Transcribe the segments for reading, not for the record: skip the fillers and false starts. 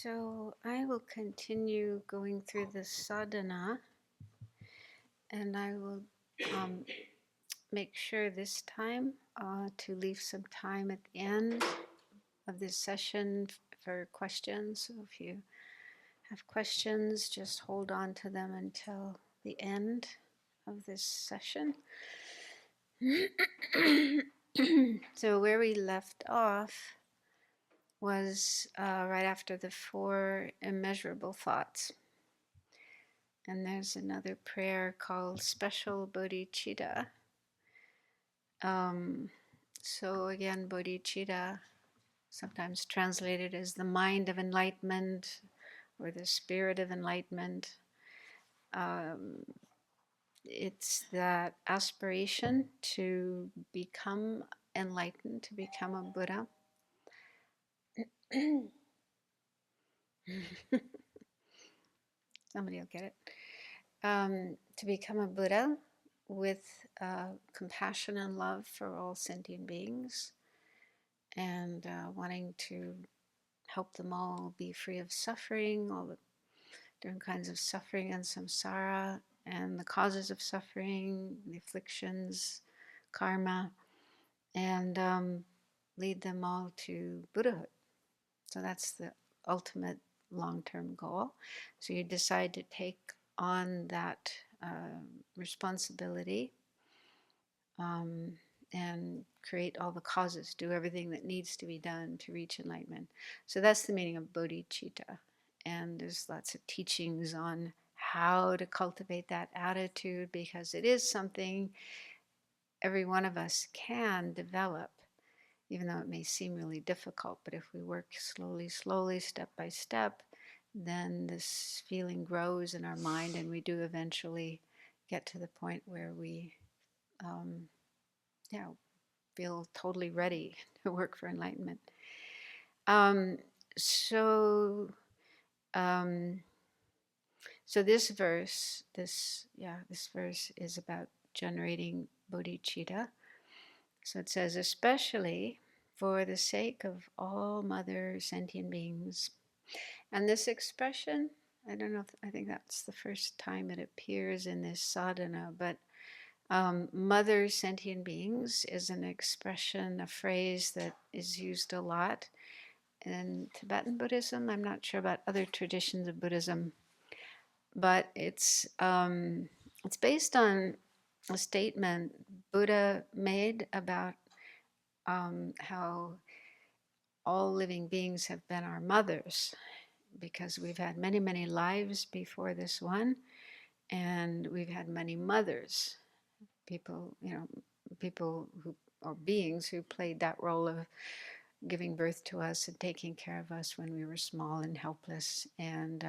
So I will continue going through the sadhana, and I will make sure this time to leave some time at the end of this session for questions. So if you have questions, just hold on to them until the end of this session. So where we left off was right after the 4 immeasurable thoughts. And there's another prayer called Special Bodhicitta. So again, bodhicitta, sometimes translated as the mind of enlightenment or the spirit of enlightenment. It's that aspiration to become enlightened, to become a Buddha. Somebody will get it. To become a Buddha with compassion and love for all sentient beings, and wanting to help them all be free of suffering, all the different kinds of suffering and samsara, and the causes of suffering, the afflictions, karma, and lead them all to Buddhahood. So that's the ultimate long-term goal. So you decide to take on that responsibility and create all the causes, do everything that needs to be done to reach enlightenment. So that's the meaning of bodhicitta. And there's lots of teachings on how to cultivate that attitude, because it is something every one of us can develop, even though it may seem really difficult. But if we work slowly, step by step, then this feeling grows in our mind, and we do eventually get to the point where we feel totally ready to work for enlightenment. So this verse is about generating bodhicitta. So it says, especially for the sake of all mother sentient beings. And this expression, I don't know, I think that's the first time it appears in this sadhana, but mother sentient beings is an expression, a phrase that is used a lot in Tibetan Buddhism. I'm not sure about other traditions of Buddhism, but it's based on a statement Buddha made about how all living beings have been our mothers, because we've had many, many lives before this one, and we've had many mothers, people who, or beings who played that role of giving birth to us and taking care of us when we were small and helpless. And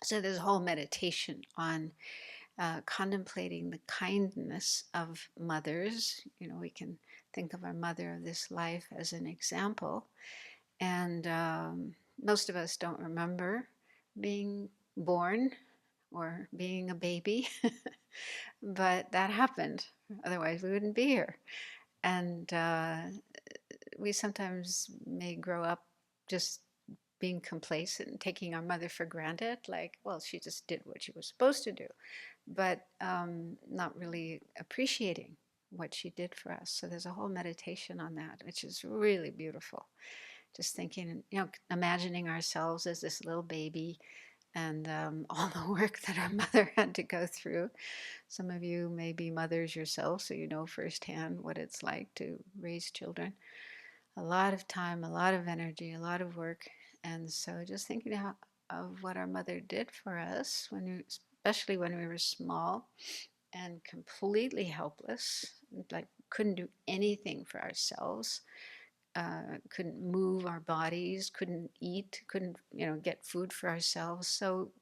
so there's a whole meditation on contemplating the kindness of mothers. We can think of our mother of this life as an example. And most of us don't remember being born or being a baby, but that happened. Otherwise, we wouldn't be here. And we sometimes may grow up just being complacent, taking our mother for granted, like, well, she just did what she was supposed to do, but not really appreciating what she did for us. So there's a whole meditation on that, which is really beautiful. Just thinking, imagining ourselves as this little baby, and all the work that our mother had to go through. Some of you may be mothers yourself, so you know firsthand what it's like to raise children. A lot of time, a lot of energy, a lot of work. And so just thinking of what our mother did for us, especially when we were small and completely helpless, like couldn't do anything for ourselves, couldn't move our bodies, couldn't eat, couldn't get food for ourselves. So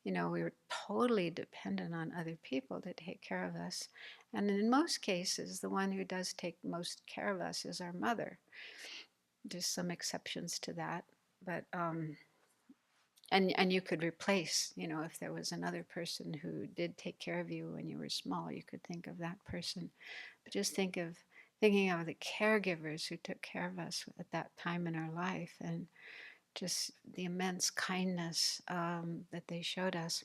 we were totally dependent on other people to take care of us. And in most cases, the one who does take most care of us is our mother. There's some exceptions to that, but and you could replace, if there was another person who did take care of you when you were small, you could think of that person. But just thinking of the caregivers who took care of us at that time in our life, and just the immense kindness that they showed us.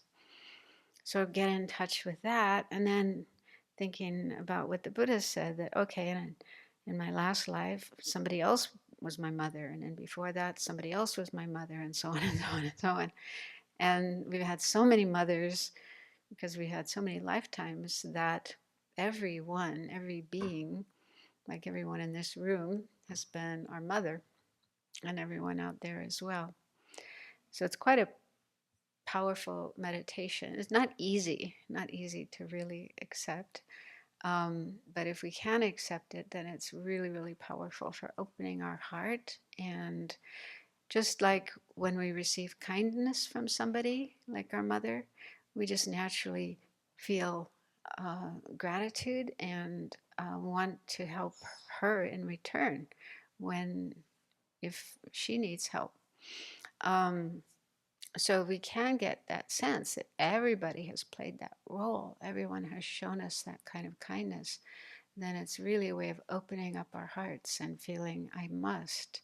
So get in touch with that, and then thinking about what the Buddha said, that okay, and in my last life, somebody else was my mother, and then before that, somebody else was my mother, and so on and so on and so on. And we've had so many mothers because we had so many lifetimes that everyone, every being, like everyone in this room, has been our mother, and everyone out there as well. So it's quite a powerful meditation. It's not easy to really accept. But if we can accept it, then it's really, really powerful for opening our heart. And just like when we receive kindness from somebody, like our mother, we just naturally feel gratitude and want to help her in return if she needs help. So we can get that sense that everybody has played that role, everyone has shown us that kind of kindness, then it's really a way of opening up our hearts and feeling, I must.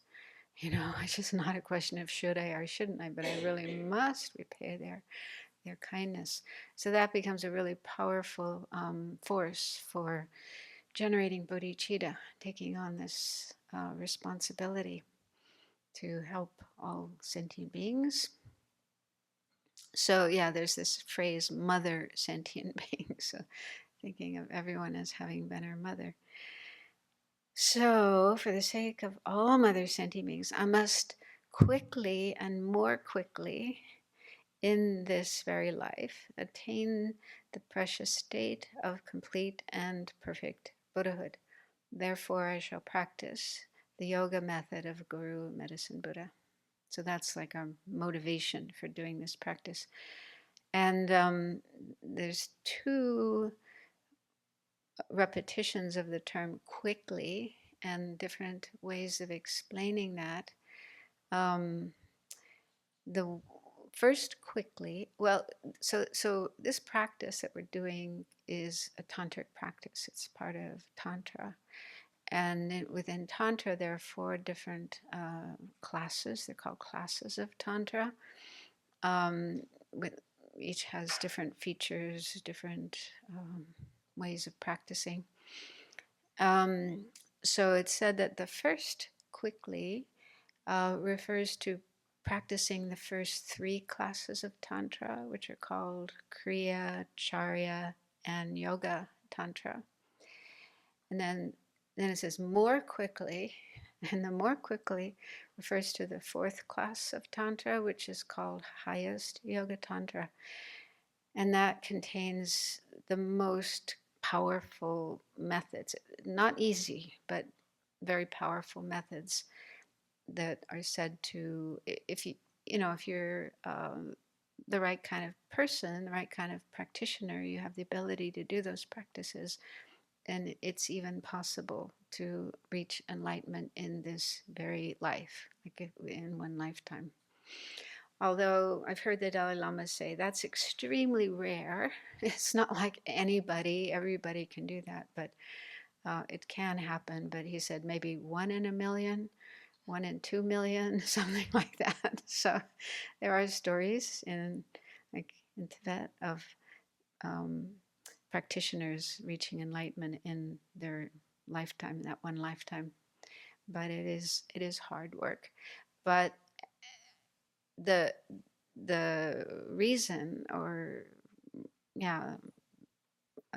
It's just not a question of should I or shouldn't I, but I really must repay their kindness. So that becomes a really powerful force for generating bodhicitta, taking on this responsibility to help all sentient beings. So yeah, there's this phrase, mother sentient being. So thinking of everyone as having been our mother. So for the sake of all mother sentient beings, I must quickly and more quickly in this very life attain the precious state of complete and perfect Buddhahood. Therefore I shall practice the yoga method of Guru Medicine Buddha. So that's like our motivation for doing this practice. And there's two repetitions of the term quickly and different ways of explaining that. The first quickly, well, so this practice that we're doing is a tantric practice. It's part of Tantra. And within Tantra, there are 4 different classes. They're called classes of Tantra. With each has different features, different ways of practicing. So it's said that the first quickly refers to practicing the first 3 classes of Tantra, which are called Kriya, Charya, and Yoga Tantra. And then it says more quickly, and the more quickly refers to the 4th class of Tantra, which is called highest Yoga Tantra. And that contains the most powerful methods, not easy, but very powerful methods that are said to, if you're the right kind of person, the right kind of practitioner, you have the ability to do those practices, and it's even possible to reach enlightenment in this very life, like in one lifetime. Although I've heard the Dalai Lama say that's extremely rare. It's not like everybody can do that, but it can happen. But he said maybe 1 in a million, 1 in 2 million, something like that. So there are stories in Tibet of practitioners reaching enlightenment in their lifetime, that one lifetime. But it is hard work. But the reason, or yeah,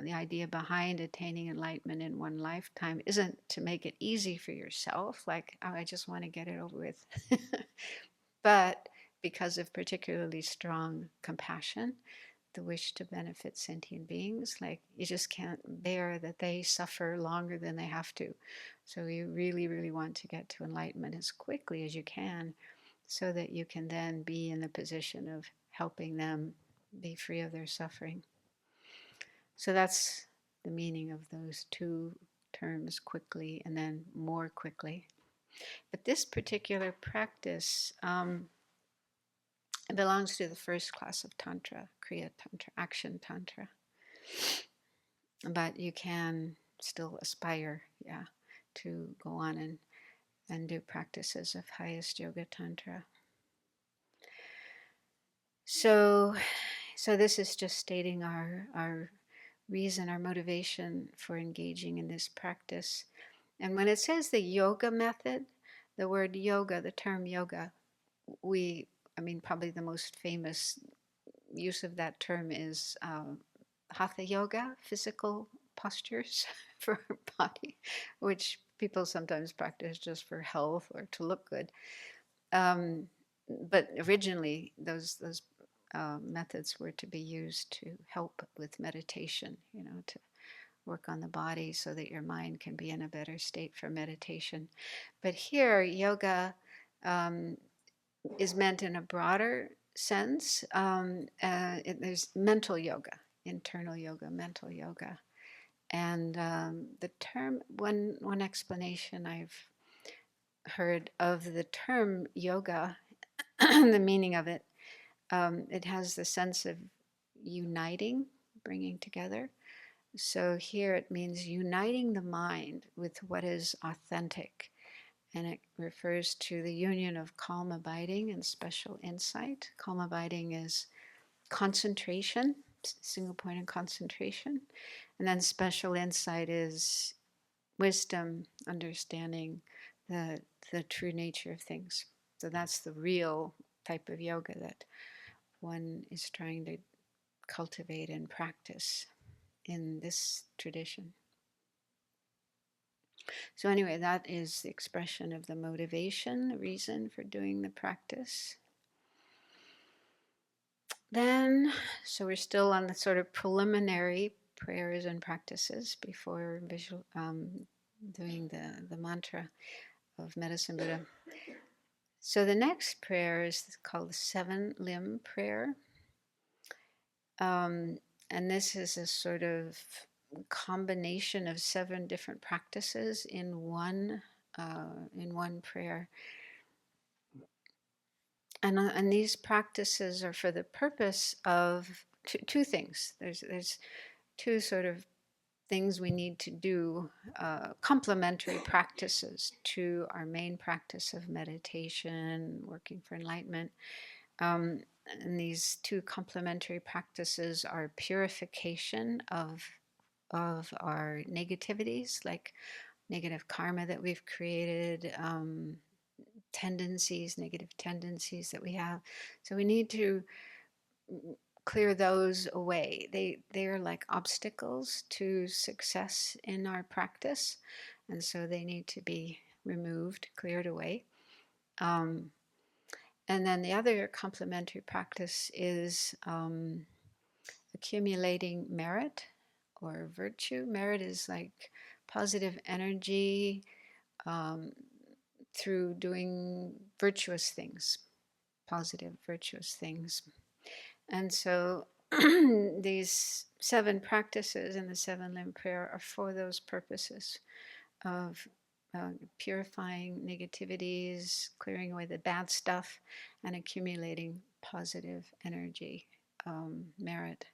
the idea behind attaining enlightenment in one lifetime isn't to make it easy for yourself, like, oh, I just want to get it over with, but because of particularly strong compassion, the wish to benefit sentient beings. Like, you just can't bear that they suffer longer than they have to. So you really, really want to get to enlightenment as quickly as you can, so that you can then be in the position of helping them be free of their suffering. So that's the meaning of those 2 terms, quickly and then more quickly. But this particular practice belongs to the first class of Tantra, Kriya Tantra, Action Tantra. But you can still aspire, to go on and do practices of highest Yoga Tantra. So, so this is just stating our reason, our motivation for engaging in this practice. And when it says the yoga method, the word yoga, the term yoga, I mean, probably the most famous use of that term is hatha yoga, physical postures for our body, which people sometimes practice just for health or to look good. Um, but originally, those methods were to be used to help with meditation, to work on the body so that your mind can be in a better state for meditation. But here, yoga um, is meant in a broader sense. There's mental yoga, internal yoga, mental yoga. And the term, one explanation I've heard of the term yoga, the meaning of it, it has the sense of uniting, bringing together. So here it means uniting the mind with what is authentic. And it refers to the union of calm abiding and special insight. Calm abiding is concentration, single point of concentration. And then special insight is wisdom, understanding the true nature of things. So that's the real type of yoga that one is trying to cultivate and practice in this tradition. So, anyway, that is the expression of the motivation, the reason for doing the practice. Then, so we're still on the sort of preliminary prayers and practices before doing the mantra of Medicine Buddha. So, the next prayer is called the Seven Limb Prayer. And this is a sort of combination of 7 different practices in one prayer. And these practices are for the purpose of two things. There's 2 sort of things we need to do, complementary practices to our main practice of meditation, working for enlightenment. And these 2 complementary practices are purification of our negativities, like negative karma that we've created, negative tendencies that we have. So we need to clear those away. They are like obstacles to success in our practice, and so they need to be removed, cleared away. And then the other complementary practice is accumulating merit or virtue. Merit is like positive energy through doing virtuous things, positive, virtuous things. And so these 7 practices in the 7 limb prayer are for those purposes of purifying negativities, clearing away the bad stuff, and accumulating positive energy, merit.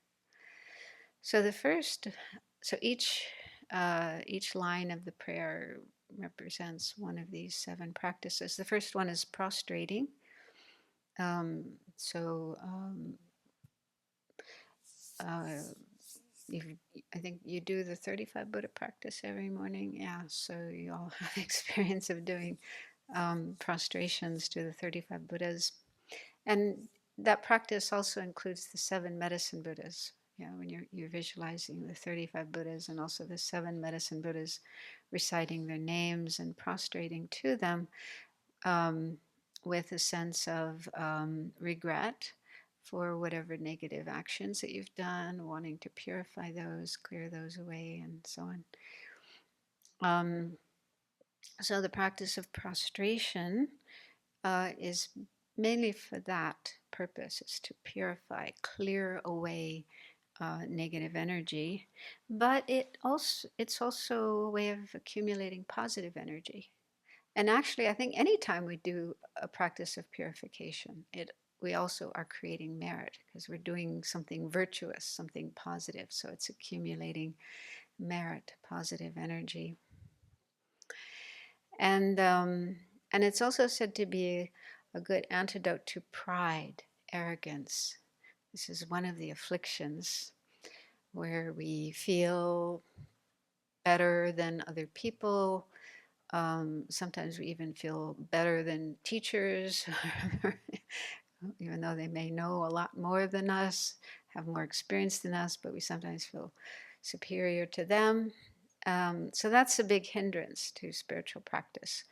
So each line of the prayer represents one of these 7 practices. The first one is prostrating. I think you do the 35 Buddha practice every morning. Yeah, so you all have experience of doing prostrations to the 35 Buddhas. And that practice also includes the 7 medicine Buddhas. When you're visualizing the 35 Buddhas and also the 7 medicine Buddhas, reciting their names and prostrating to them with a sense of regret for whatever negative actions that you've done, wanting to purify those, clear those away, and so on. So the practice of prostration is mainly for that purpose. It's to purify, clear away negative energy, but it's also a way of accumulating positive energy. And actually, I think anytime we do a practice of purification, we also are creating merit because we're doing something virtuous, something positive. So it's accumulating merit, positive energy. And it's also said to be a good antidote to pride, arrogance, This is one of the afflictions where we feel better than other people. Sometimes we even feel better than teachers, even though they may know a lot more than us, have more experience than us, but we sometimes feel superior to them. So that's a big hindrance to spiritual practice.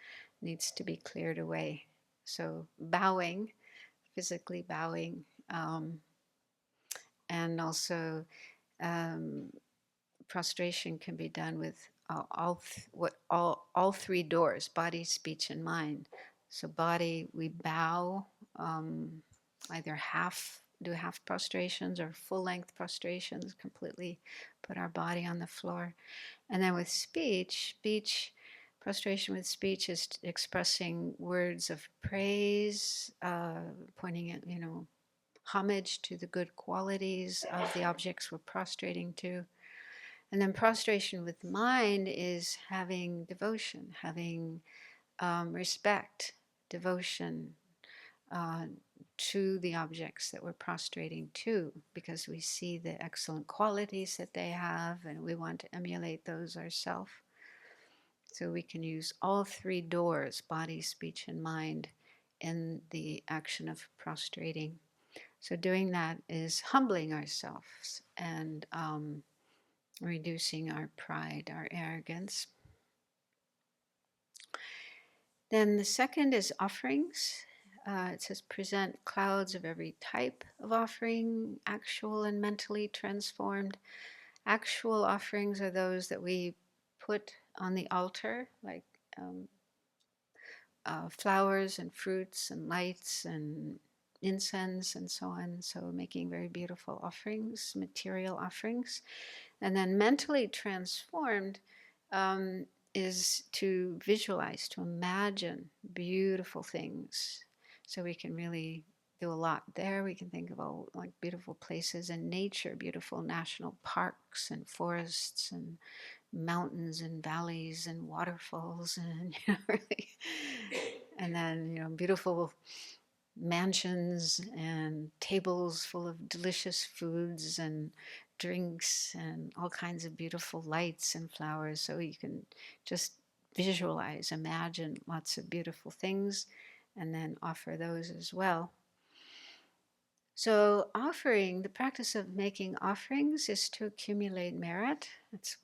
Needs to be cleared away. So bowing, physically bowing, and also um, prostration can be done with all three doors: body, speech, and mind. So body, we bow, either do half prostrations or full length prostrations, completely put our body on the floor. And then with speech, prostration with speech is expressing words of praise, pointing at, homage to the good qualities of the objects we're prostrating to. And then prostration with mind is having devotion, having respect, devotion uh, to the objects that we're prostrating to, because we see the excellent qualities that they have and we want to emulate those ourselves. So we can use all three doors, body, speech, and mind, in the action of prostrating. So doing that is humbling ourselves and reducing our pride, our arrogance. Then the second is offerings. It says present clouds of every type of offering, actual and mentally transformed. Actual offerings are those that we put on the altar, like flowers and fruits and lights and incense and so on. So making very beautiful offerings, material offerings. And then mentally transformed is to visualize, to imagine beautiful things. So we can really do a lot there. We can think of all like beautiful places in nature, beautiful national parks and forests and mountains and valleys and waterfalls and really, and then beautiful mansions and tables full of delicious foods and drinks and all kinds of beautiful lights and flowers. So you can just visualize, imagine lots of beautiful things and then offer those as well. So offering, the practice of making offerings is to accumulate merit. It's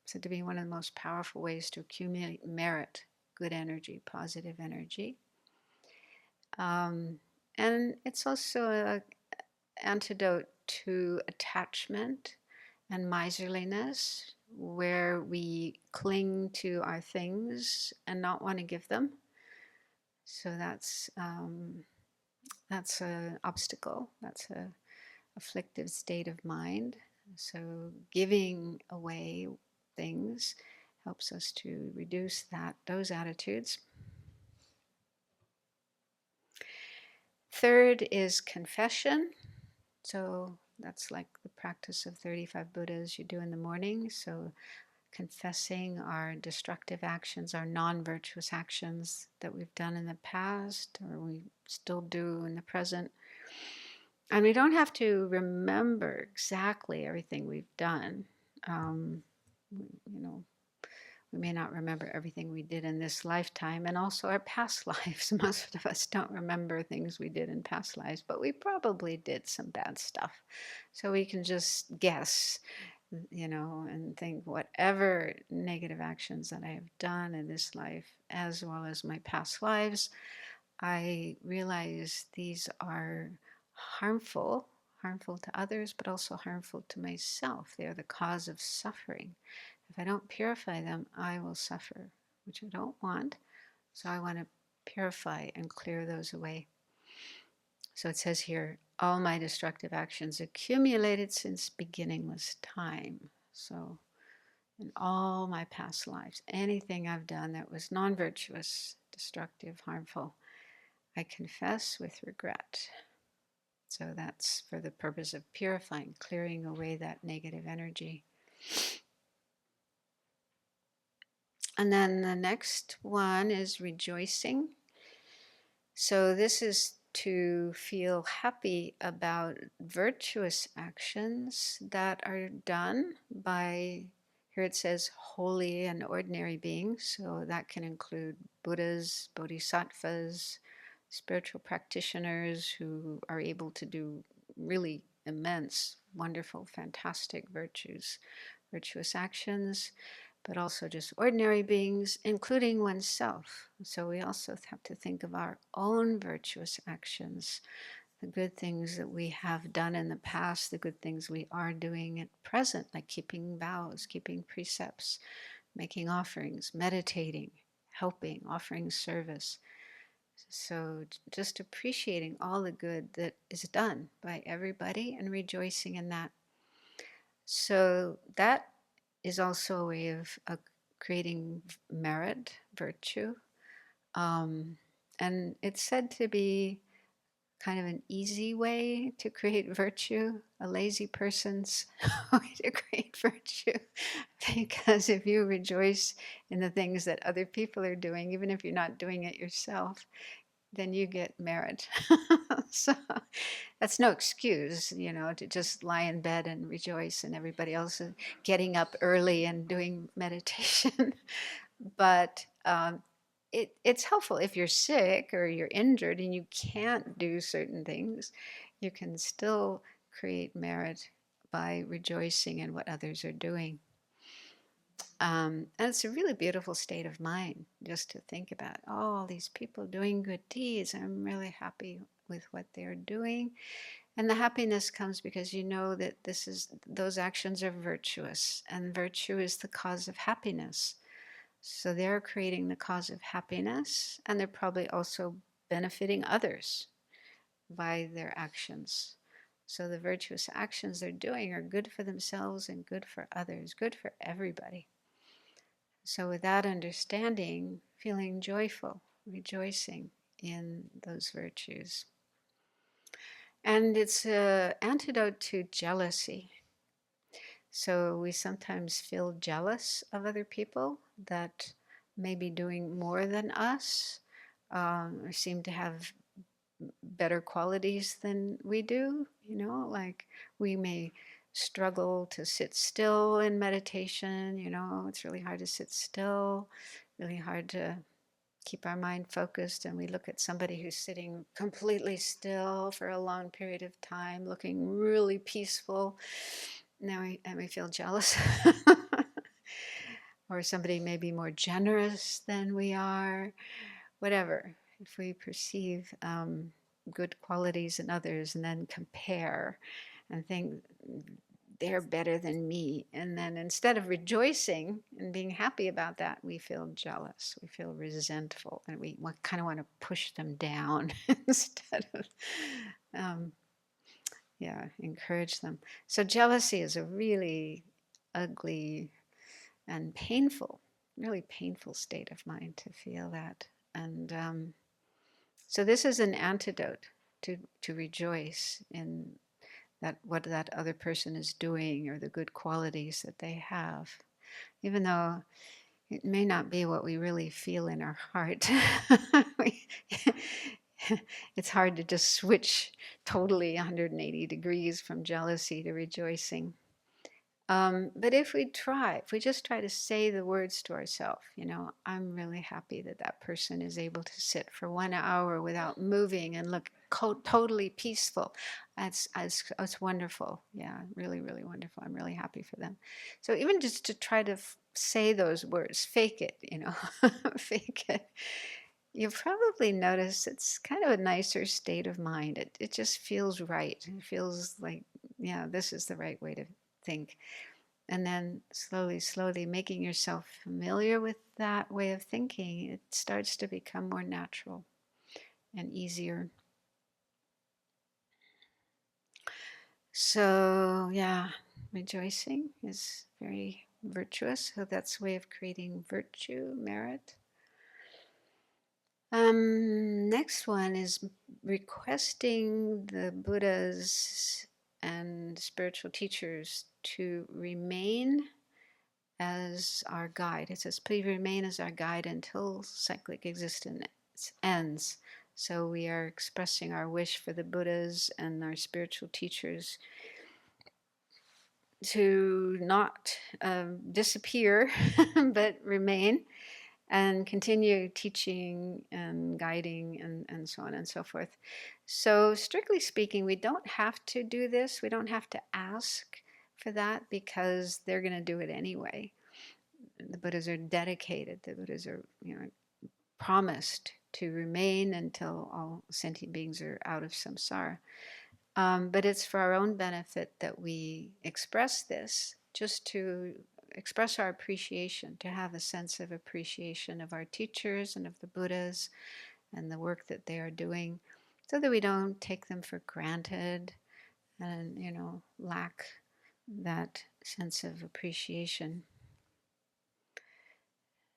said to be one of the most powerful ways to accumulate merit, good energy, positive energy. And it's also an antidote to attachment and miserliness, where we cling to our things and not want to give them. So that's an obstacle. That's a afflictive state of mind. So giving away things helps us to reduce those attitudes. Third is confession. So that's like the practice of 35 Buddhas you do in the morning. So confessing our destructive actions, our non-virtuous actions that we've done in the past or we still do in the present. And we don't have to remember exactly everything we've done. We may not remember everything we did in this lifetime and also our past lives. Most of us don't remember things we did in past lives, but we probably did some bad stuff. So we can just guess, and think whatever negative actions that I have done in this life, as well as my past lives, I realize these are harmful to others, but also harmful to myself. They are the cause of suffering. If I don't purify them, I will suffer, which I don't want. So I want to purify and clear those away. So it says here, all my destructive actions accumulated since beginningless time. So in all my past lives, anything I've done that was non-virtuous, destructive, harmful, I confess with regret. So that's for the purpose of purifying, clearing away that negative energy. And then the next one is rejoicing. So this is to feel happy about virtuous actions that are done by, here it says, holy and ordinary beings. So that can include Buddhas, bodhisattvas, spiritual practitioners who are able to do really immense, wonderful, fantastic virtuous actions, but also just ordinary beings, including oneself. So we also have to think of our own virtuous actions, the good things that we have done in the past, the good things we are doing at present, like keeping vows, keeping precepts, making offerings, meditating, helping, offering service. So just appreciating all the good that is done by everybody and rejoicing in that. So that is also a way of creating merit, virtue. And it's said to be kind of an easy way to create virtue, a lazy person's way to create virtue. Because if you rejoice in the things that other people are doing, even if you're not doing it yourself, then you get merit. So that's no excuse, to just lie in bed and rejoice and everybody else is getting up early and doing meditation. But it's helpful if you're sick or you're injured and you can't do certain things. You can still create merit by rejoicing in what others are doing. And it's a really beautiful state of mind just to think about, oh, all these people doing good deeds. I'm really happy with what they're doing. And the happiness comes because you know that those actions are virtuous, and virtue is the cause of happiness. So they're creating the cause of happiness, and they're probably also benefiting others by their actions. So the virtuous actions they're doing are good for themselves and good for others, good for everybody. So with that understanding, feeling joyful, rejoicing in those virtues. And it's an antidote to jealousy. So we sometimes feel jealous of other people that may be doing more than us, or seem to have better qualities than we do. Like we may struggle to sit still in meditation. It's really hard to sit still, really hard to keep our mind focused, and we look at somebody who's sitting completely still for a long period of time, looking really peaceful. And we feel jealous. Or somebody may be more generous than we are, whatever. If we perceive good qualities in others and then compare and think they're better than me, and then instead of rejoicing and being happy about that, we feel jealous, we feel resentful, and we kind of want to push them down instead of encourage them. So jealousy is a really ugly and painful, really painful state of mind to feel that. And so this is an antidote to rejoice in that, what that other person is doing or the good qualities that they have, even though it may not be what we really feel in our heart. It's hard to just switch totally 180 degrees from jealousy to rejoicing. But if we just try to say the words to ourselves, I'm really happy that that person is able to sit for 1 hour without moving and look totally peaceful. That's wonderful. Yeah, really, really wonderful. I'm really happy for them. So even just to try to say those words, fake it, fake it. You'll probably notice it's kind of a nicer state of mind. It just feels right. It feels like, yeah, this is the right way to think. And then slowly making yourself familiar with that way of thinking, it starts to become more natural and easier. So, yeah, rejoicing is very virtuous. So that's a way of creating virtue, merit. Next one is requesting the Buddhas and spiritual teachers to remain as our guide. It says, please remain as our guide until cyclic existence ends. So we are expressing our wish for the Buddhas and our spiritual teachers to not disappear, but remain and continue teaching and guiding and so on and so forth. So strictly speaking, we don't have to do this. We don't have to ask for that because they're going to do it anyway. The Buddhas are dedicated. The Buddhas are, promised to remain until all sentient beings are out of samsara. But it's for our own benefit that we express this, just to express our appreciation, to have a sense of appreciation of our teachers and of the Buddhas and the work that they are doing, so that we don't take them for granted and, lack that sense of appreciation.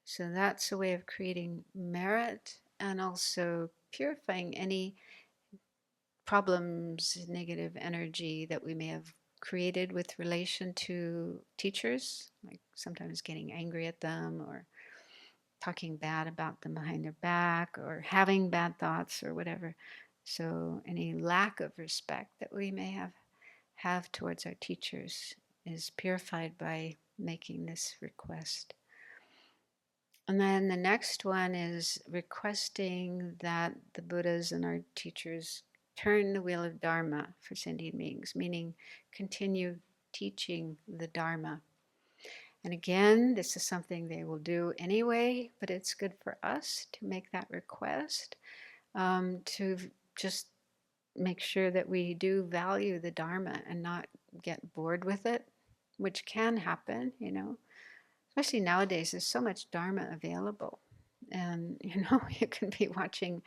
So that's a way of creating merit and also purifying any problems, negative energy that we may have created with relation to teachers, like sometimes getting angry at them or talking bad about them behind their back or having bad thoughts or whatever. So any lack of respect that we may have towards our teachers is purified by making this request. And then the next one is requesting that the Buddhas and our teachers turn the wheel of Dharma for sentient beings, meaning continue teaching the Dharma. And again, this is something they will do anyway, but it's good for us to make that request, to just make sure that we do value the Dharma and not get bored with it, which can happen, Especially nowadays, there's so much Dharma available. And, you can be watching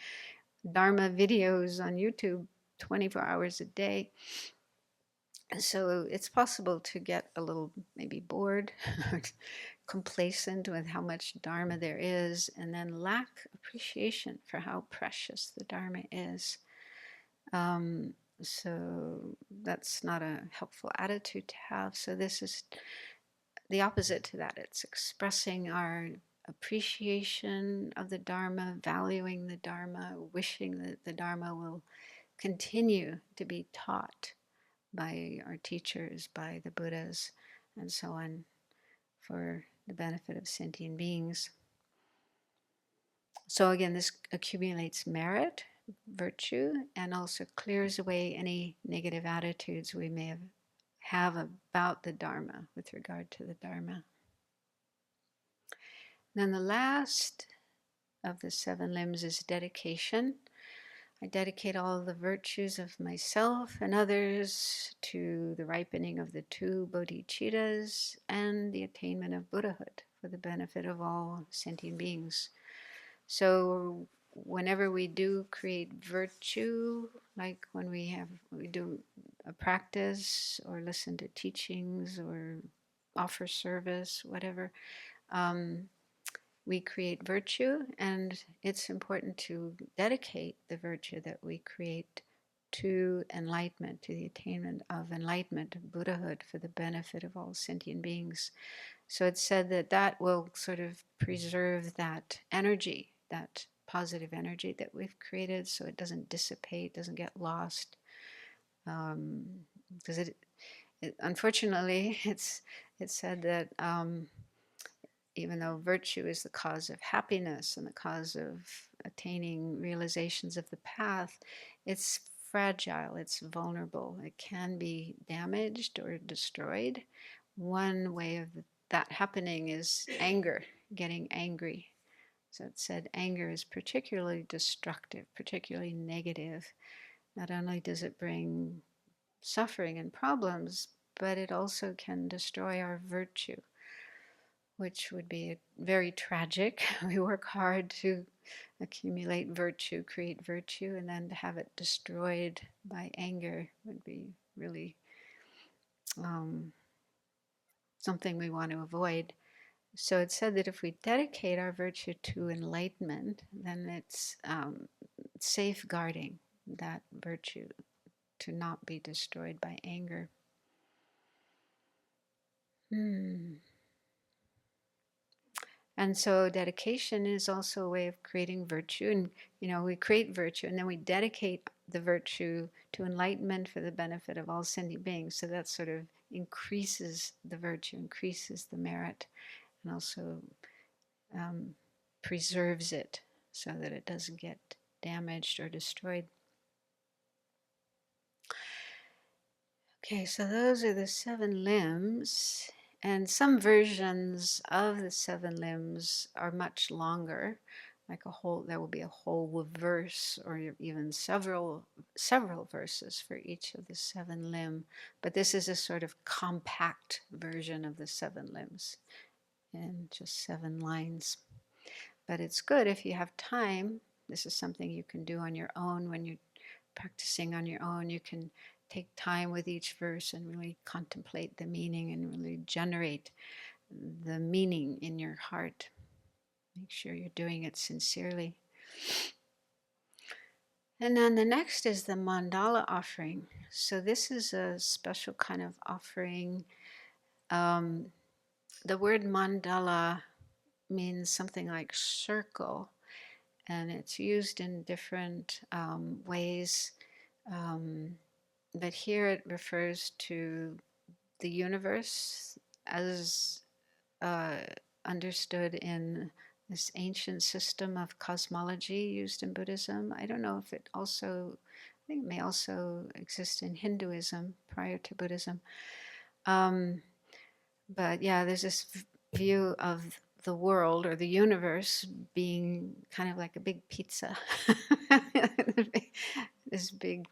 Dharma videos on YouTube 24 hours a day. So it's possible to get a little maybe bored, complacent with how much Dharma there is, and then lack appreciation for how precious the Dharma is. So that's not a helpful attitude to have. So this is the opposite to that. It's expressing our appreciation of the Dharma, valuing the Dharma, wishing that the Dharma will continue to be taught by our teachers, by the Buddhas, and so on, for the benefit of sentient beings. So again, this accumulates merit, virtue, and also clears away any negative attitudes we may have about the Dharma with regard to the Dharma. Then the last of the 7 limbs is dedication. I dedicate all the virtues of myself and others to the ripening of the 2 bodhicittas and the attainment of Buddhahood for the benefit of all sentient beings. So whenever we do create virtue, like when we do a practice or listen to teachings or offer service, whatever, we create virtue, and it's important to dedicate the virtue that we create to enlightenment, to the attainment of enlightenment, of Buddhahood, for the benefit of all sentient beings. So it's said that that will sort of preserve that energy, that positive energy that we've created, so it doesn't dissipate, doesn't get lost. Because unfortunately, it's said that even though virtue is the cause of happiness and the cause of attaining realizations of the path, it's fragile, it's vulnerable. It can be damaged or destroyed. One way of that happening is anger, getting angry. So it said anger is particularly destructive, particularly negative. Not only does it bring suffering and problems, but it also can destroy our virtue, which would be very tragic. We work hard to accumulate virtue, create virtue, and then to have it destroyed by anger would be really something we want to avoid. So it's said that if we dedicate our virtue to enlightenment, then it's safeguarding that virtue to not be destroyed by anger. And so dedication is also a way of creating virtue. And, we create virtue and then we dedicate the virtue to enlightenment for the benefit of all sentient beings. So that sort of increases the virtue, increases the merit, and also um, preserves it so that it doesn't get damaged or destroyed. Okay, so those are the 7 limbs, and some versions of the 7 limbs are much longer, like there will be a whole verse or even several verses for each of the 7 limb, but this is a sort of compact version of the 7 limbs in just 7 lines. But it's good if you have time. This is something you can do on your own when you're practicing on your own. You can take time with each verse and really contemplate the meaning and really generate the meaning in your heart. Make sure you're doing it sincerely. And then the next is the mandala offering. So this is a special kind of offering. The word mandala means something like circle, and it's used in different ways. But here it refers to the universe as uh, understood in this ancient system of cosmology used in Buddhism. I don't know if it also, I think it may also exist in Hinduism prior to Buddhism. But yeah, there's this view of the world or the universe being kind of like a big pizza. This big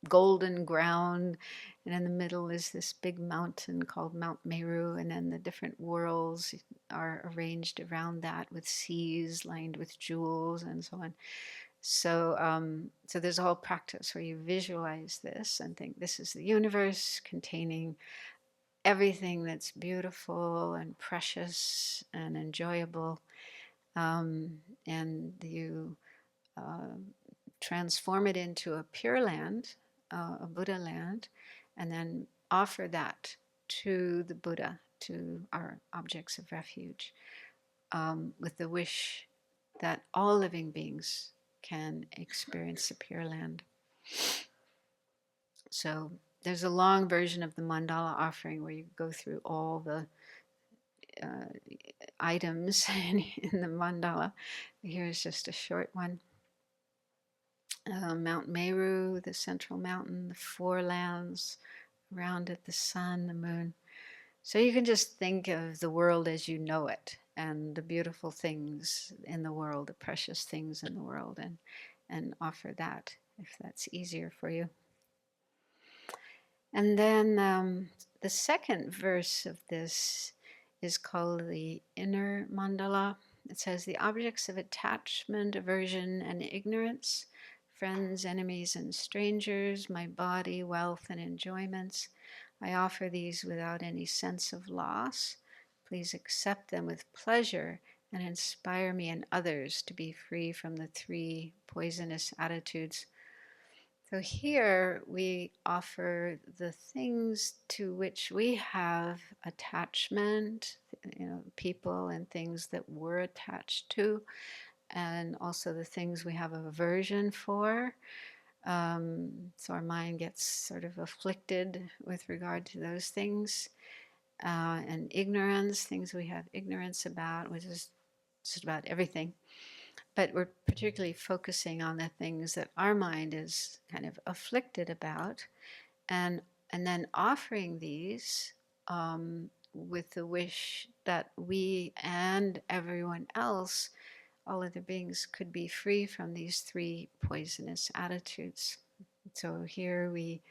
golden ground, and in the middle is this big mountain called Mount Meru, and then the different worlds are arranged around that with seas lined with jewels and so on. So there's a whole practice where you visualize this and think this is the universe containing everything that's beautiful and precious and enjoyable, and you uh, transform it into a pure land, a Buddha land, and then offer that to the Buddha, to our objects of refuge, with the wish that all living beings can experience the pure land. So there's a long version of the mandala offering where you go through all the uh, items in the mandala. Here's just a short one. Mount Meru, the central mountain, the 4 lands around it, the sun, the moon. So you can just think of the world as you know it, and the beautiful things in the world, the precious things in the world, and offer that if that's easier for you. And then the second verse of this is called the inner mandala. It says, the objects of attachment, aversion, and ignorance, friends, enemies, and strangers, my body, wealth, and enjoyments, I offer these without any sense of loss. Please accept them with pleasure and inspire me and others to be free from the 3 poisonous attitudes. So here we offer the things to which we have attachment, people and things that we're attached to, and also the things we have aversion for. So our mind gets sort of afflicted with regard to those things. And ignorance, things we have ignorance about, which is just about everything. But we're particularly focusing on the things that our mind is kind of afflicted about, and then offering these with the wish that we and everyone else, all other beings, could be free from these 3 poisonous attitudes. So here we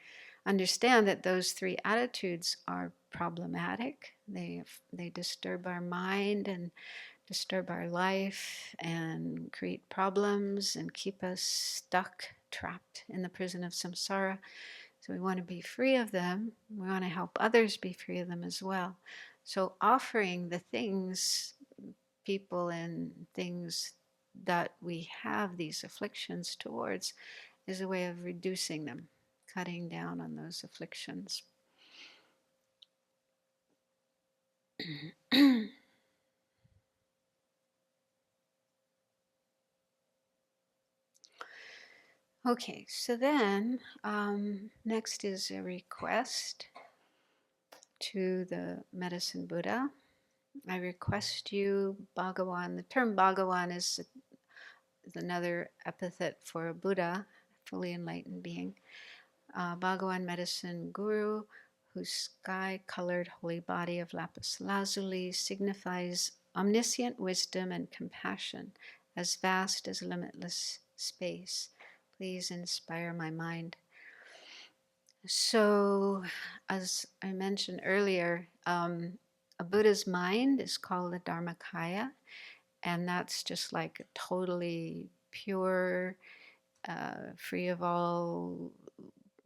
understand that those 3 attitudes are problematic. They disturb our mind and disturb our life and create problems and keep us stuck, trapped in the prison of samsara. So we want to be free of them. We want to help others be free of them as well. So offering the things, people, and things that we have these afflictions towards is a way of reducing them, cutting down on those afflictions. Okay, so then next is a request to the Medicine Buddha. I request you, Bhagawan. The term Bhagawan is another epithet for a Buddha, fully enlightened being. Bhagawan Medicine Guru, whose sky-colored holy body of lapis lazuli signifies omniscient wisdom and compassion, as vast as limitless space. Please inspire my mind. So, as I mentioned earlier, a Buddha's mind is called a Dharmakaya, and that's just like a totally pure, free of all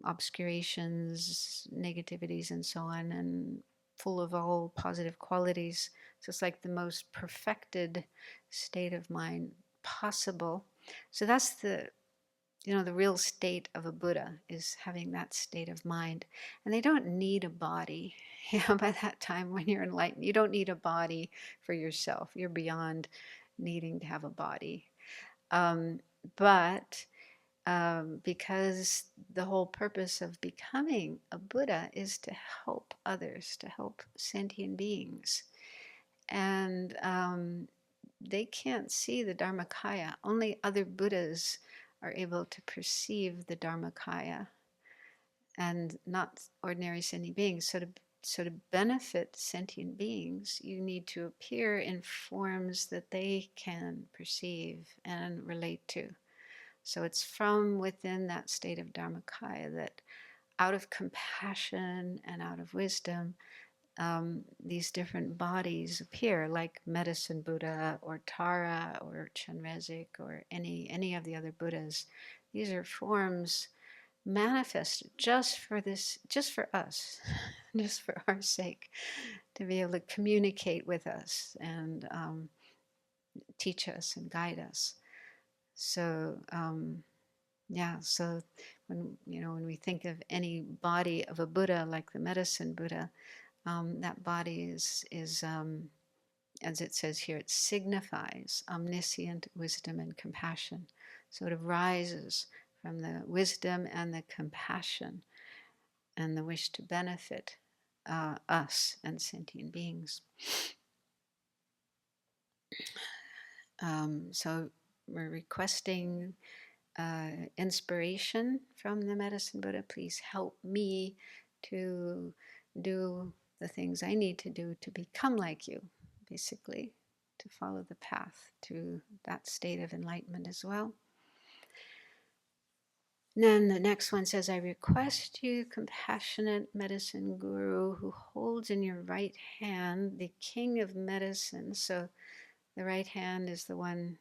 obscurations, negativities, and so on, and full of all positive qualities. So it's like the most perfected state of mind possible. So that's the real state of a Buddha is having that state of mind. And they don't need a body. By that time when you're enlightened, you don't need a body for yourself. You're beyond needing to have a body. But because the whole purpose of becoming a Buddha is to help others, to help sentient beings. And they can't see the Dharmakaya. Only other Buddhas are able to perceive the Dharmakaya and not ordinary sentient beings. So to benefit sentient beings, you need to appear in forms that they can perceive and relate to. So it's from within that state of Dharmakaya that out of compassion and out of wisdom, these different bodies appear, like Medicine Buddha or Tara or Chenrezig or any of the other Buddhas. These are forms manifested just for us, just for our sake, to be able to communicate with us and teach us and guide us. So so when we think of any body of a Buddha, like the Medicine Buddha, that body is as it says here, it signifies omniscient wisdom and compassion. So it arises from the wisdom and the compassion and the wish to benefit us and sentient beings. So we're requesting inspiration from the Medicine Buddha. Please help me to do the things I need to do to become like you, basically, to follow the path to that state of enlightenment as well. And then the next one says, I request you, compassionate medicine guru, who holds in your right hand the king of medicine. So the right hand is the one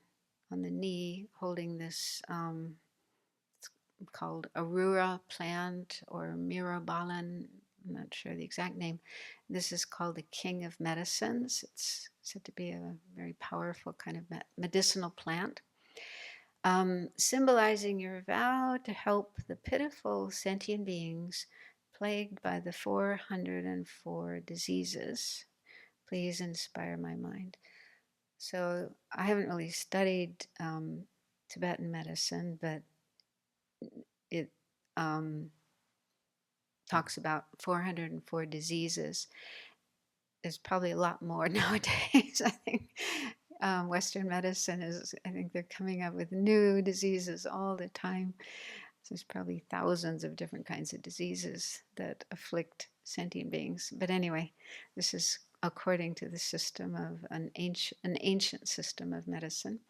on the knee holding this called Arura plant or Mirabalan. I'm not sure the exact name. This is called the king of medicines. It's said to be a very powerful kind of medicinal plant. Symbolizing your vow to help the pitiful sentient beings plagued by the 404 diseases. Please inspire my mind. So I haven't really studied Tibetan medicine, but it talks about 404 diseases. There's probably a lot more nowadays. I think Western medicine I think they're coming up with new diseases all the time. So there's probably thousands of different kinds of diseases that afflict sentient beings. But anyway, this is according to the system of an ancient system of medicine.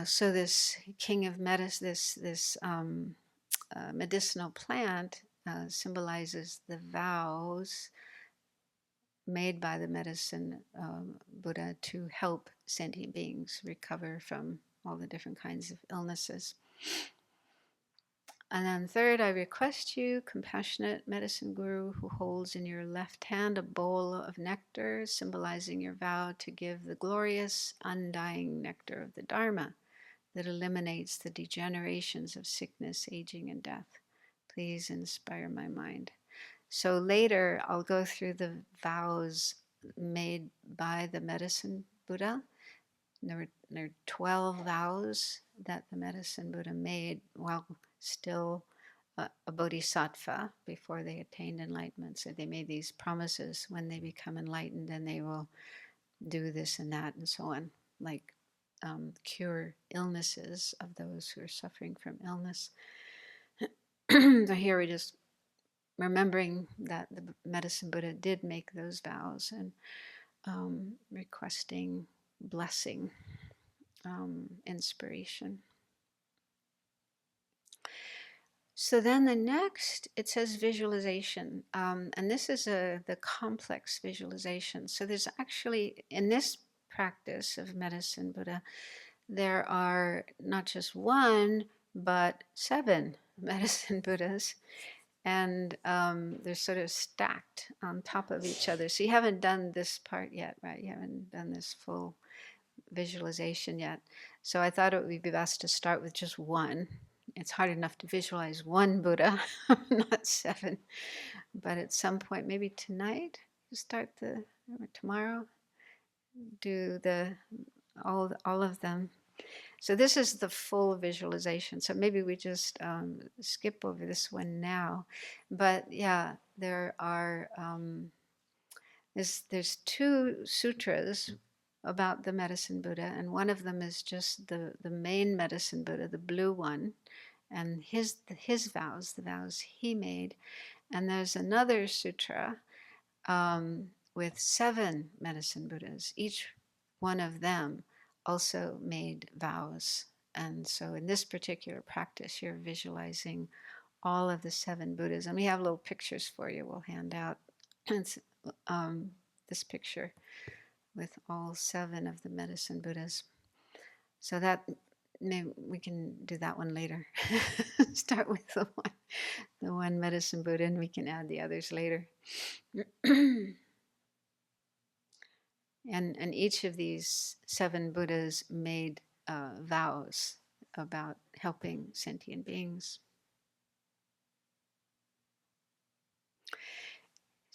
So this king of medicine, this medicinal plant symbolizes the vows made by the medicine Buddha to help sentient beings recover from all the different kinds of illnesses. And then third, I request you, compassionate medicine guru, who holds in your left hand a bowl of nectar, symbolizing your vow to give the glorious, undying nectar of the Dharma that eliminates the degenerations of sickness, aging, and death. Please inspire my mind. So later, I'll go through the vows made by the medicine Buddha, There were 12 vows that the Medicine Buddha made while still a bodhisattva before they attained enlightenment. So they made these promises: when they become enlightened, then they will do this and that and so on, like cure illnesses of those who are suffering from illness. So here we're just remembering that the Medicine Buddha did make those vows and requesting blessing, inspiration. So then the next, it says visualization. And this is the complex visualization. So there's actually, in this practice of Medicine Buddha, there are not just one, but 7 Medicine Buddhas. And they're sort of stacked on top of each other. So you haven't done this part yet, right? You haven't done this full visualization yet. So I thought it would be best to start with just one. It's hard enough to visualize one Buddha, not 7. But at some point, maybe tonight, start or tomorrow, do all of them. So this is the full visualization. So maybe we just skip over this one now. But yeah, there are there's 2 sutras about the Medicine Buddha, and one of them is just the main Medicine Buddha, the blue one, and his vows, the vows he made. And there's another sutra with 7 Medicine Buddhas. Each one of them also made vows. And so in this particular practice, you're visualizing all of the 7 Buddhas. And we have little pictures for you we'll hand out. It's this picture with all 7 of the Medicine Buddhas. So that, maybe we can do that one later. Start with the one Medicine Buddha, and we can add the others later. And each of these 7 Buddhas made vows about helping sentient beings.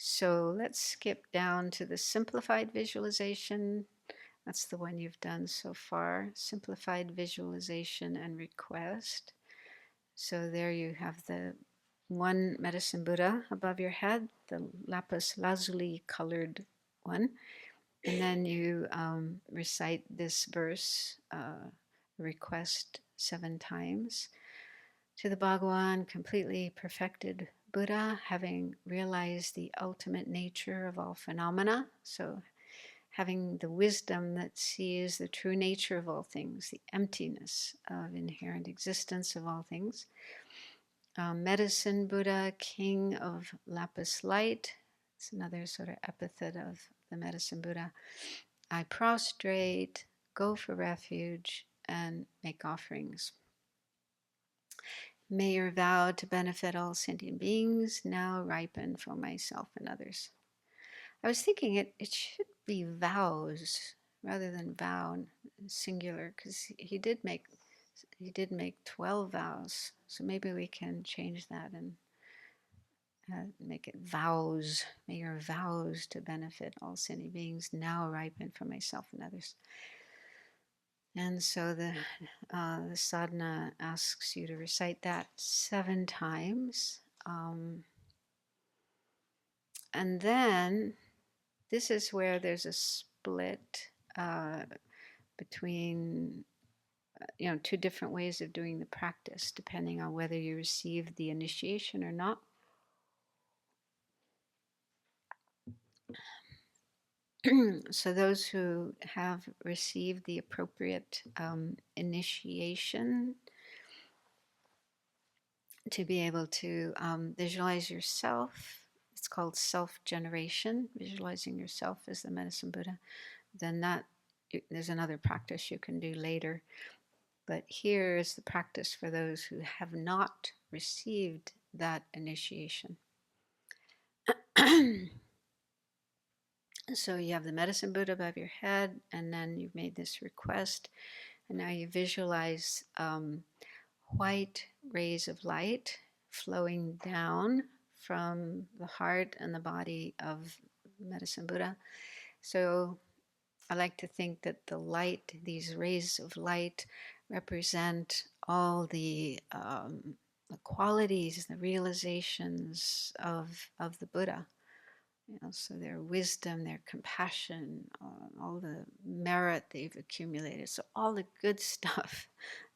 So let's skip down to the simplified visualization. That's the one you've done so far. Simplified visualization and request. So there you have the one Medicine Buddha above your head, the lapis lazuli colored one. And then you recite this verse, request 7 times. To the Bhagawan, completely perfected Buddha, having realized the ultimate nature of all phenomena. So having the wisdom that sees the true nature of all things, the emptiness of inherent existence of all things. Medicine Buddha, king of lapis light. It's another sort of epithet of the Medicine Buddha. I prostrate, go for refuge, and make offerings. May your vow to benefit all sentient beings now ripen for myself and others. I was thinking it should be vows rather than vow singular, because he did make 12 vows. So maybe we can change that and make it vows. May your vows to benefit all sentient beings now ripen for myself and others. And so the sadhana asks you to recite that 7 times. And then this is where there's a split between 2 different ways of doing the practice, depending on whether you received the initiation or not. So those who have received the appropriate initiation, to be able to visualize yourself, it's called self-generation, visualizing yourself as the Medicine Buddha, then there's another practice you can do later. But here is the practice for those who have not received that initiation. So you have the Medicine Buddha above your head, and then you've made this request, and now you visualize white rays of light flowing down from the heart and the body of Medicine Buddha. So I like to think that the light, these rays of light, represent all the qualities, the realizations of the Buddha. You know, so their wisdom, their compassion, all the merit they've accumulated. So all the good stuff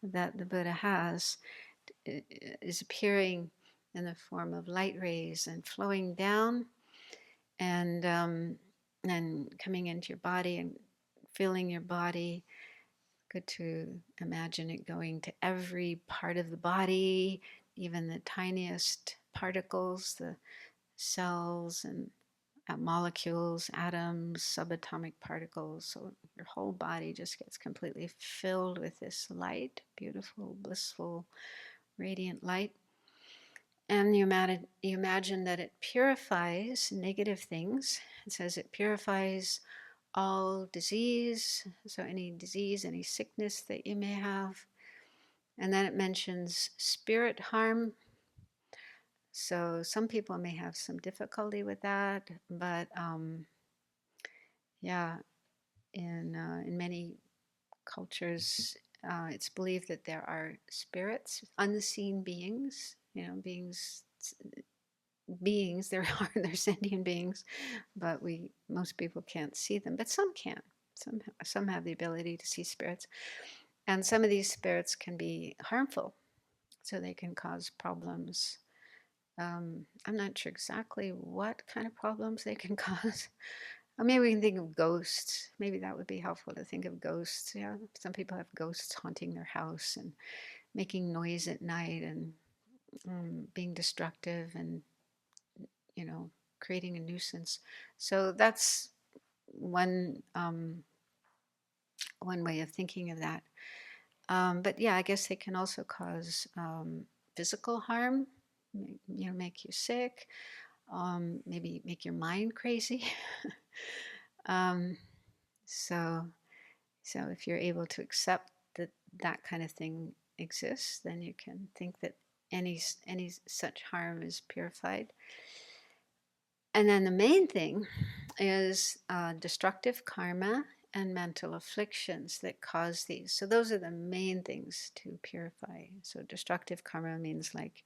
that the Buddha has is appearing in the form of light rays and flowing down and coming into your body and filling your body. Good to imagine it going to every part of the body, even the tiniest particles, the cells and molecules, atoms, subatomic particles. So your whole body just gets completely filled with this light, beautiful, blissful, radiant light. And you imagine that it purifies negative things. It says it purifies all disease, so any disease, any sickness that you may have. And then it mentions spirit harm. So some people may have some difficulty with that, but yeah, in many cultures, it's believed that there are spirits, unseen beings, you know, beings there are, they're sentient beings, but most people can't see them, but some can. Some have the ability to see spirits, and some of these spirits can be harmful, so they can cause problems. I'm not sure exactly what kind of problems they can cause. Or maybe we can think of ghosts. Maybe that would be helpful to think of ghosts. Yeah, some people have ghosts haunting their house and making noise at night and being destructive and, you know, creating a nuisance. So that's one one way of thinking of that. But yeah, I guess they can also cause physical harm. You know, make you sick. Maybe make your mind crazy. um, so, so if you're able to accept that that kind of thing exists, then you can think that any such harm is purified. And then the main thing is destructive karma and mental afflictions that cause these. So those are the main things to purify. So destructive karma means like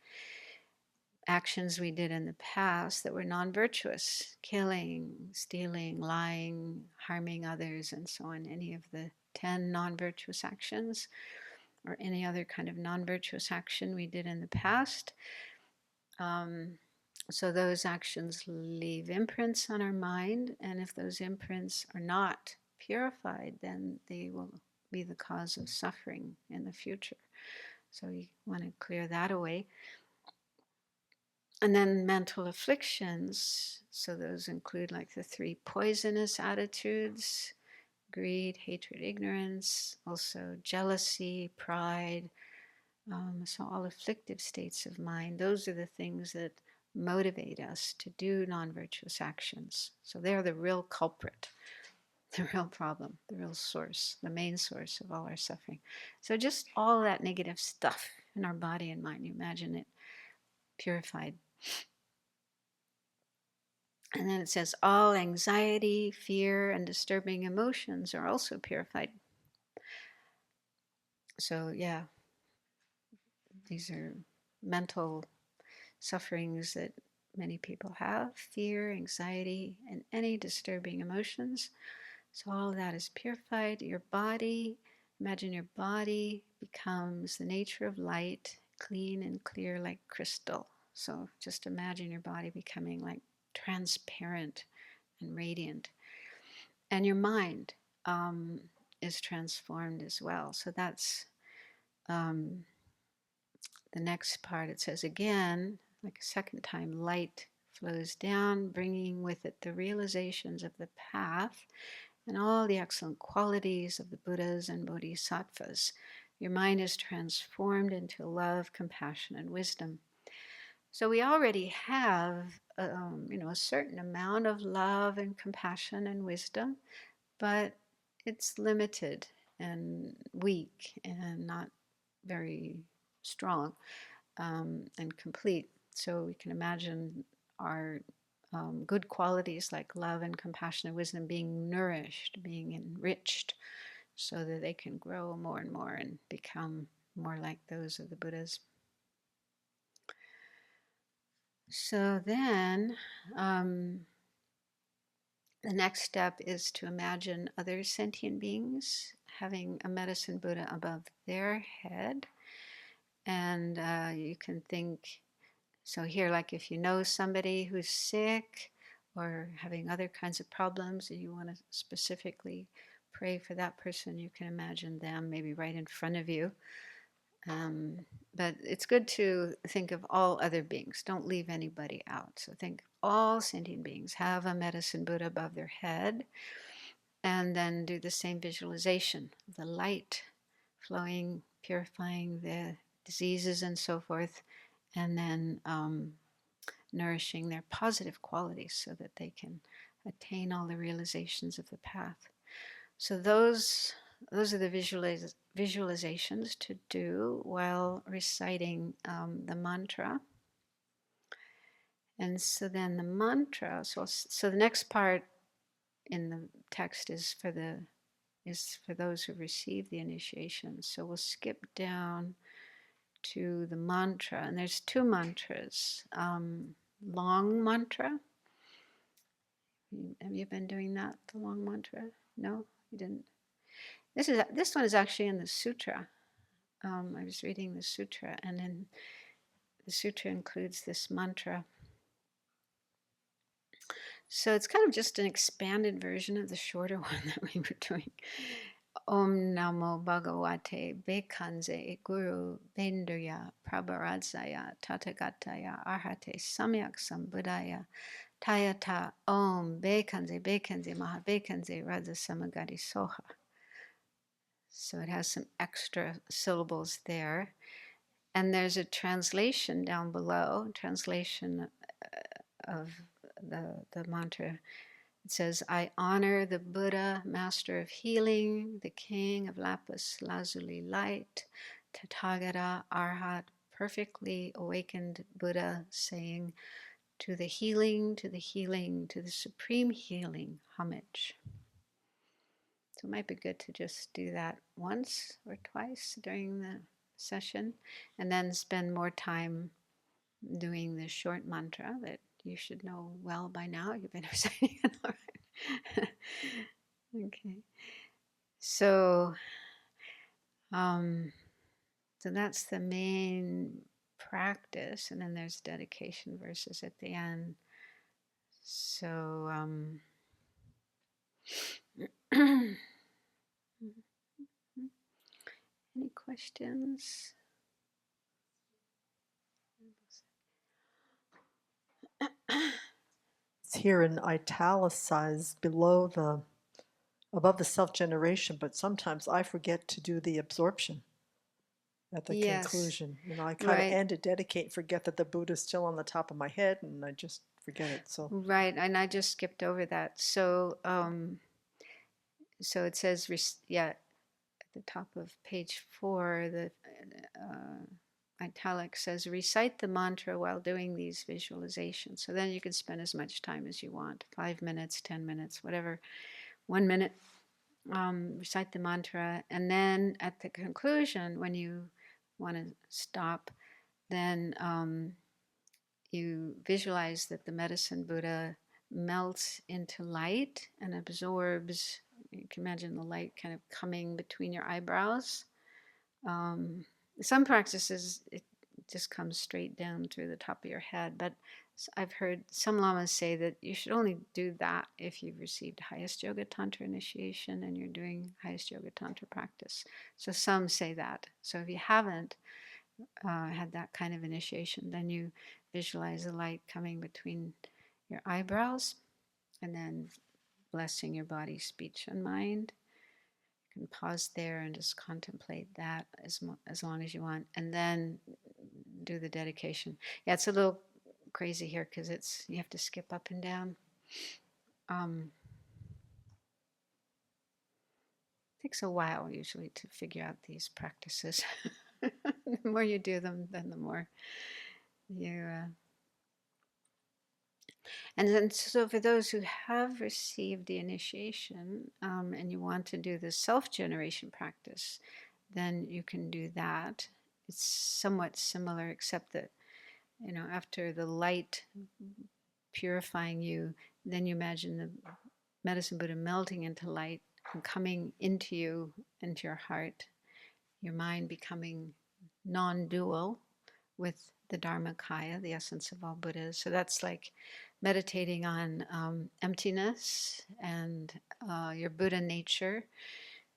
actions we did in the past that were non-virtuous, killing, stealing, lying, harming others, and so on. Any of the 10 non-virtuous actions or any other kind of non-virtuous action we did in the past. So those actions leave imprints on our mind, and if those imprints are not purified, then they will be the cause of suffering in the future. So you want to clear that away. And then mental afflictions, so those include like the 3 poisonous attitudes: greed, hatred, ignorance, also jealousy, pride. So all afflictive states of mind, those are the things that motivate us to do non-virtuous actions. So they're the real culprit, the real problem, the real source, the main source of all our suffering. So just all that negative stuff in our body and mind, you imagine it purified. And then it says all anxiety, fear, and disturbing emotions are also purified. So yeah, these are mental sufferings that many people have: fear, anxiety, and any disturbing emotions. So all of that is purified. Your body, imagine your body becomes the nature of light, clean and clear like crystal. So just imagine your body becoming like transparent and radiant. And your mind is transformed as well. So that's um, the next part. It says again, like a second time, light flows down, bringing with it the realizations of the path and all the excellent qualities of the Buddhas and Bodhisattvas. Your mind is transformed into love, compassion, and wisdom. So we already have, a certain amount of love and compassion and wisdom, but it's limited and weak and not very strong and complete. So we can imagine our good qualities like love and compassion and wisdom being nourished, being enriched, so that they can grow more and more and become more like those of the Buddhas. So then, the next step is to imagine other sentient beings having a medicine Buddha above their head. And you can think, so here, like if you know somebody who's sick or having other kinds of problems and you want to specifically pray for that person, you can imagine them maybe right in front of you. But it's good to think of all other beings. Don't leave anybody out. So think all sentient beings have a medicine Buddha above their head, and then do the same visualization of the light flowing, purifying the diseases and so forth, and then nourishing their positive qualities so that they can attain all the realizations of the path. So those are the visualizations to do while reciting the mantra. And so then the mantra, so the next part in the text is for those who receive the initiation. So we'll skip down to the mantra, and there's two mantras. Long mantra. Have you been doing that, the long mantra? No, you didn't. This one is actually in the sutra. I was reading the sutra, and then the sutra includes this mantra. So it's kind of just an expanded version of the shorter one that we were doing. Om Namo Bhagavate Bekanze Guru Benduya Prabharadzaya Tathagataya Arhate Samyak Sambuddhaya Tayata Om Bekanze Bekanze Maha Bekanze Radha Samagati Soha. So it has some extra syllables there. And there's a translation down below, translation of the mantra. It says, I honor the Buddha, master of healing, the king of lapis lazuli light, Tathagata Arhat, perfectly awakened Buddha, saying, to the healing, to the healing, to the supreme healing, homage. So it might be good to just do that once or twice during the session, and then spend more time doing the short mantra that you should know well by now. You've been reciting it all right. Okay. So that's the main practice, and then there's dedication verses at the end. So any questions? It's here in italicized above the self-generation, but sometimes I forget to do the absorption at the conclusion. I kind of end it, dedicate, forget that the Buddha's still on the top of my head, and I just forget it. So right, and I just skipped over that. So so it says, at the top of page 4, the italic says, recite the mantra while doing these visualizations. So then you can spend as much time as you want, 5 minutes, 10 minutes, whatever, 1 minute. Recite the mantra, and then at the conclusion, when you want to stop, then you visualize that the medicine Buddha melts into light and absorbs. You can imagine the light kind of coming between your eyebrows. Some practices, it just comes straight down through the top of your head, but I've heard some lamas say that you should only do that if you've received highest yoga tantra initiation and you're doing highest yoga tantra practice. So some say that. So if you haven't had that kind of initiation, then you visualize the light coming between your eyebrows and then blessing your body, speech, and mind. You can pause there and just contemplate that as long as you want, and then do the dedication. Yeah, it's a little crazy here because you have to skip up and down. Takes a while usually to figure out these practices. The more you do them, then the more you And then, so for those who have received the initiation and you want to do the self-generation practice, then you can do that. It's somewhat similar, except that, after the light purifying you, then you imagine the medicine Buddha melting into light and coming into you, into your heart, your mind becoming non-dual with the Dharmakaya, the essence of all Buddhas. So that's like meditating on emptiness and your Buddha nature,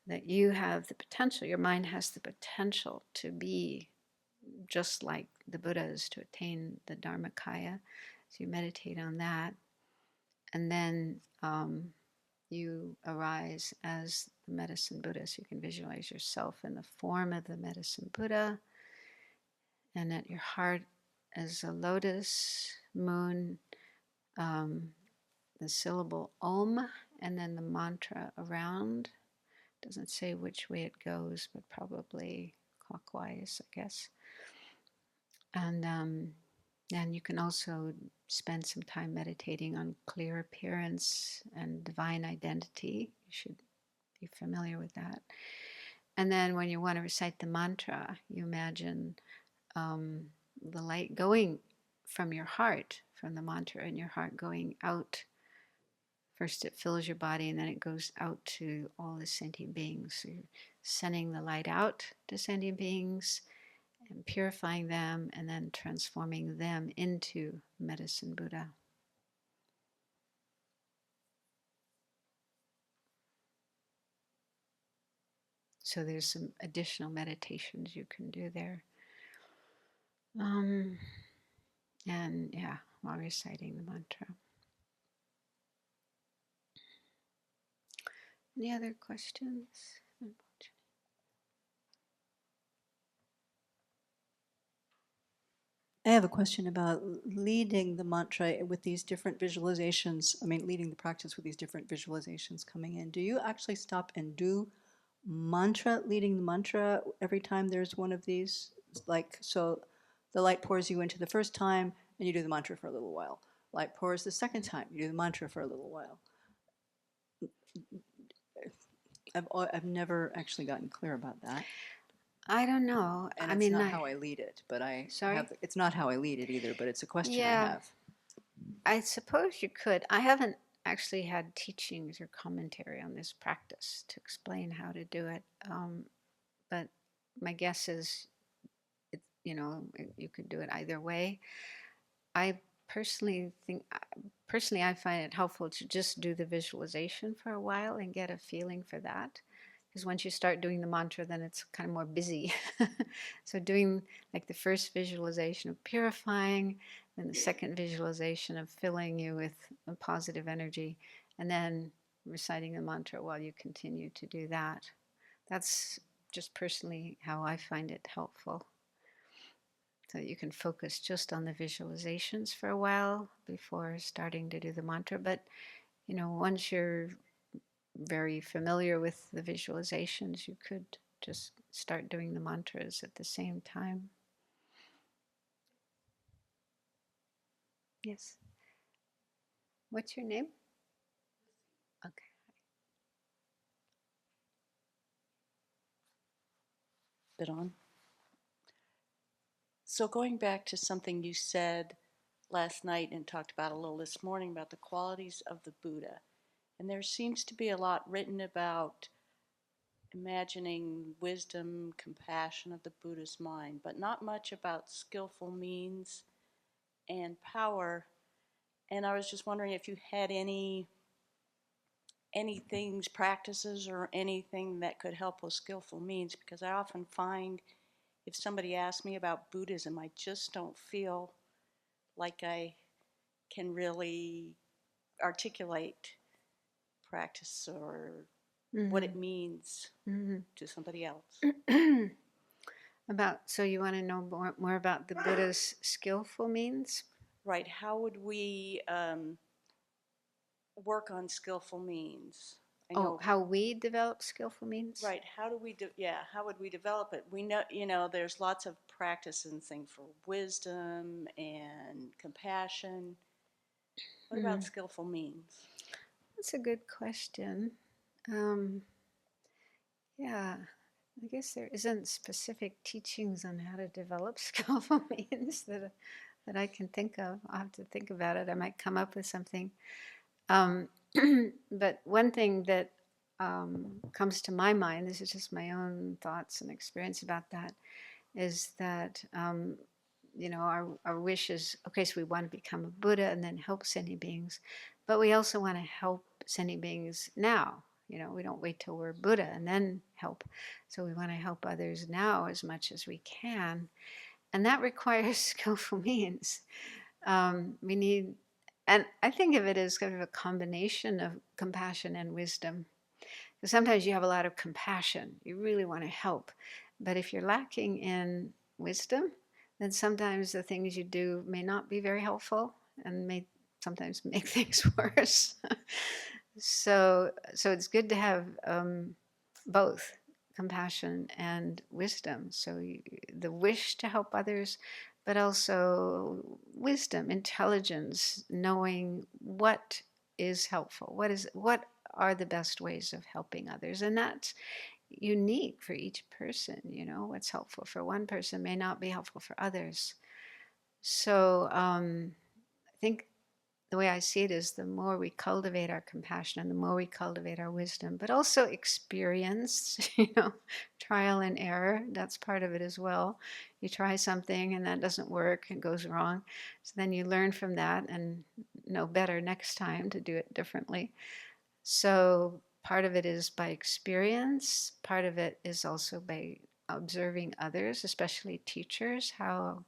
that you have the potential, your mind has the potential to be just like the Buddhas, to attain the Dharmakaya. So you meditate on that, and then you arise as the medicine Buddha. So you can visualize yourself in the form of the medicine Buddha, and at your heart as a lotus moon, the syllable Om, and then the mantra around. Doesn't say which way it goes, but probably clockwise, I guess. And you can also spend some time meditating on clear appearance and divine identity. You should be familiar with that. And then when you want to recite the mantra, you imagine the light going from your heart, from the mantra in your heart, going out. First it fills your body, and then it goes out to all the sentient beings. So you're sending the light out to sentient beings and purifying them, and then transforming them into medicine Buddha. So there's some additional meditations you can do there. And yeah, while reciting the mantra. Any other questions? I have a question about leading the mantra with these different visualizations. I mean, leading the practice with these different visualizations coming in. Do you actually stop and do mantra, leading the mantra every time there's one of these? Like, so the light pours you into the first time and you do the mantra for a little while. Light pours the second time, you do the mantra for a little while. I've never actually gotten clear about that. I don't know. And it's not how I lead it, but it's not how I lead it either, but it's a question I have. I suppose you could. I haven't actually had teachings or commentary on this practice to explain how to do it. But my guess is, you could do it either way. I personally I find it helpful to just do the visualization for a while and get a feeling for that. Because once you start doing the mantra, then it's kind of more busy. So doing like the first visualization of purifying, then the second visualization of filling you with a positive energy, and then reciting the mantra while you continue to do that. That's just personally how I find it helpful. So you can focus just on the visualizations for a while before starting to do the mantra. But, once you're very familiar with the visualizations, you could just start doing the mantras at the same time. Yes. What's your name? Okay. Bit on. So going back to something you said last night and talked about a little this morning about the qualities of the Buddha. And there seems to be a lot written about imagining wisdom, compassion of the Buddha's mind, but not much about skillful means and power. And I was just wondering if you had any things, practices, or anything that could help with skillful means, because I often find if somebody asks me about Buddhism, I just don't feel like I can really articulate practice or what it means to somebody else. So you want to know more about the Buddha's skillful means? Right. How would we work on skillful means? How we develop skillful means? Right. How do we how would we develop it? We know, there's lots of practice and things for wisdom and compassion. What about skillful means? That's a good question. Yeah, I guess there isn't specific teachings on how to develop skillful means that I can think of. I'll have to think about it. I might come up with something. But one thing that comes to my mind, this is just my own thoughts and experience about that, is that our wish is, okay, so we want to become a Buddha and then help sentient beings, but we also want to help sentient beings now. We don't wait till we're Buddha and then help. So we want to help others now as much as we can. And that requires skillful means. We need, and I think of it as kind of a combination of compassion and wisdom. Because sometimes you have a lot of compassion, you really want to help. But if you're lacking in wisdom, then sometimes the things you do may not be very helpful and may sometimes make things worse. So it's good to have both compassion and wisdom. So the wish to help others, but also wisdom, intelligence, knowing what is helpful, what are the best ways of helping others, and that's unique for each person. What's helpful for one person may not be helpful for others. So I think the way I see it is the more we cultivate our compassion and the more we cultivate our wisdom, but also experience, trial and error, that's part of it as well. You try something and that doesn't work, it goes wrong. So then you learn from that and know better next time to do it differently. So part of it is by experience, part of it is also by observing others, especially teachers, how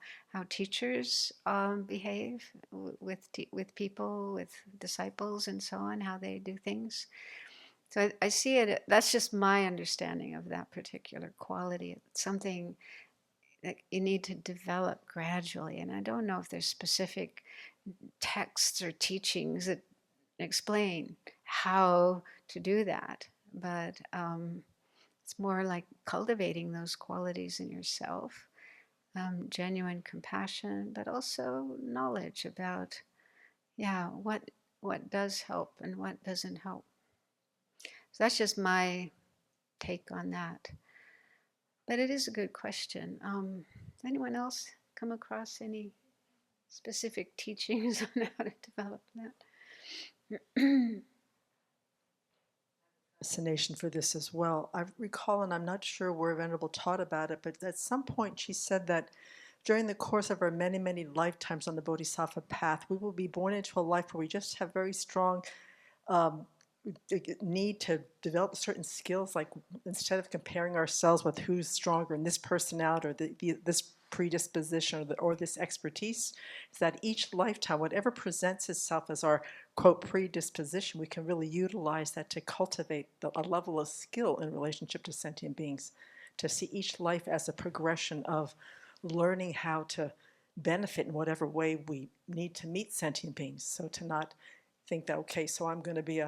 teachers behave with people, with disciples, and so on, how they do things. So I see it. That's just my understanding of that particular quality. It's something that you need to develop gradually, and I don't know if there's specific texts or teachings that explain how to do that, but it's more like cultivating those qualities in yourself, genuine compassion, but also knowledge about, what does help and what doesn't help. So that's just my take on that. But it is a good question. Anyone else come across any specific teachings on how to develop that? Fascination for this as well. I recall, and I'm not sure where Venerable taught about it, but at some point she said that during the course of our many, many lifetimes on the Bodhisattva path, we will be born into a life where we just have very strong need to develop certain skills, like instead of comparing ourselves with who's stronger in this personality or this predisposition or this expertise, is that each lifetime, whatever presents itself as our, quote, predisposition, we can really utilize that to cultivate a level of skill in relationship to sentient beings, to see each life as a progression of learning how to benefit in whatever way we need to meet sentient beings. So to not think that, okay, so I'm going to be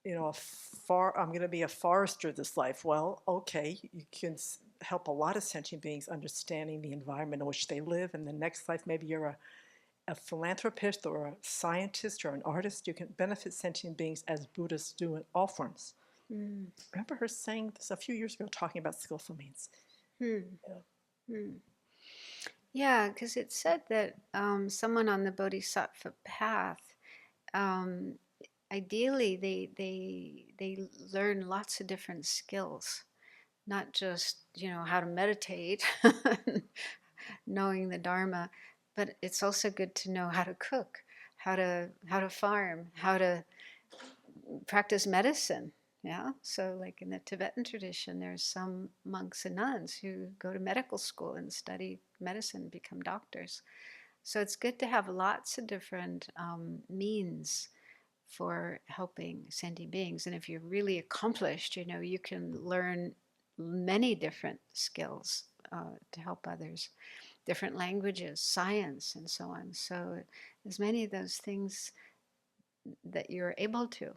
I'm going to be a forester this life. Well, okay, you can help a lot of sentient beings understanding the environment in which they live, and the next life maybe you're a philanthropist or a scientist or an artist. You can benefit sentient beings as Buddhists do in all forms. I remember her saying this a few years ago, talking about skillful means. Yeah, because it said that someone on the Bodhisattva path, ideally they learn lots of different skills, not just how to meditate, knowing the Dharma, but it's also good to know how to cook, how to farm, how to practice medicine. Yeah, so like in the Tibetan tradition, there's some monks and nuns who go to medical school and study medicine, become doctors. So it's good to have lots of different means for helping sentient beings. And if you're really accomplished, you can learn many different skills to help others, different languages, science, and so on. So as many of those things that you're able to,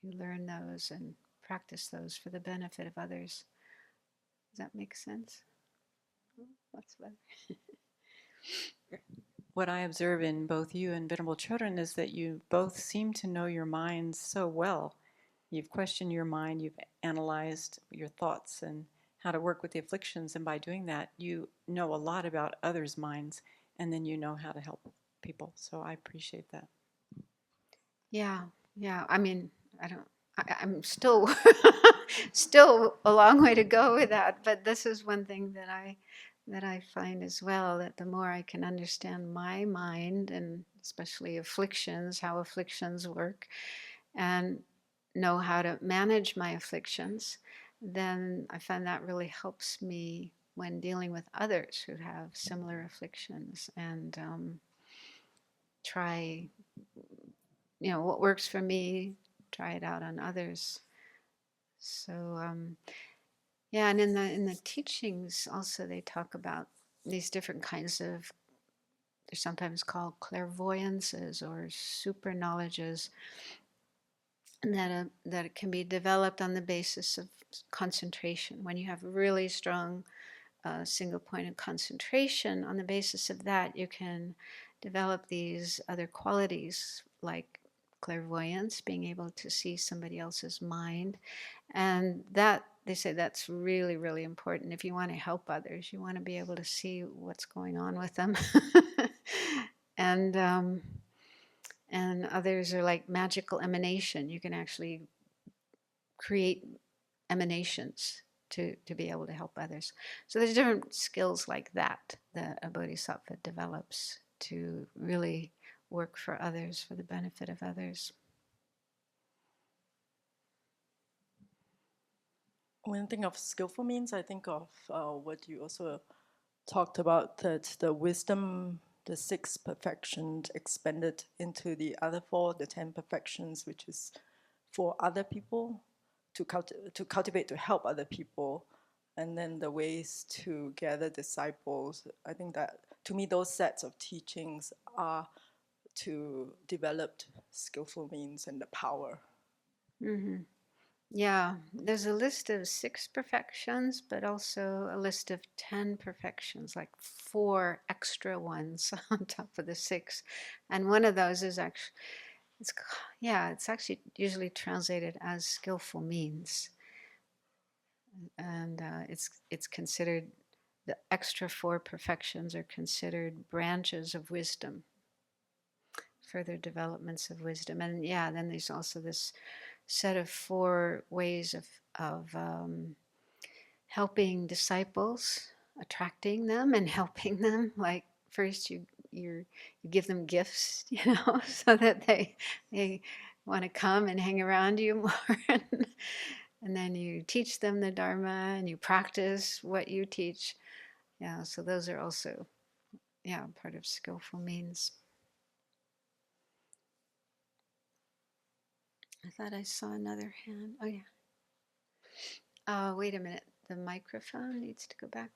you learn those and practice those for the benefit of others. Does that make sense? What's better? what I observe in both you and Venerable Children is that you both seem to know your minds so well. You've questioned your mind, you've analyzed your thoughts and how to work with the afflictions, and by doing that, you know a lot about others' minds, and then you know how to help people. So I appreciate that. Yeah, yeah. I mean, I'm still still a long way to go with that, but this is one thing that I find as well, that the more I can understand my mind, and especially afflictions, how afflictions work, and know how to manage my afflictions, then I find that really helps me when dealing with others who have similar afflictions, and try, what works for me, try it out on others. So yeah, and in the teachings also they talk about these different kinds of, they're sometimes called clairvoyances or super knowledges, that it can be developed on the basis of concentration. When you have really strong single point of concentration, on the basis of that you can develop these other qualities like clairvoyance, being able to see somebody else's mind. And that, they say, that's really, really important. If you want to help others, you want to be able to see what's going on with them. And others are like magical emanation. You can actually create emanations to be able to help others. So there's different skills like that that a bodhisattva develops to really work for others, for the benefit of others. When I think of skillful means, I think of what you also talked about, that the wisdom, the 6 perfections expanded into the other 4, the 10 perfections, which is for other people, to cultivate, to help other people, and then the ways to gather disciples. I think that, to me, those sets of teachings are to develop skillful means and the power. Mm-hmm. Yeah, there's a list of 6 perfections, but also a list of 10 perfections, like 4 extra ones on top of the 6. And one of those is actually, it's actually usually translated as skillful means. And it's considered, the extra 4 perfections are considered branches of wisdom, further developments of wisdom. And yeah, then there's also this set of 4 ways of helping disciples, attracting them and helping them. Like first you give them gifts, so that they want to come and hang around you more. And then you teach them the Dharma and you practice what you teach. Yeah, so those are also, part of skillful means. I thought I saw another hand. Oh, yeah. Wait a minute. The microphone needs to go back.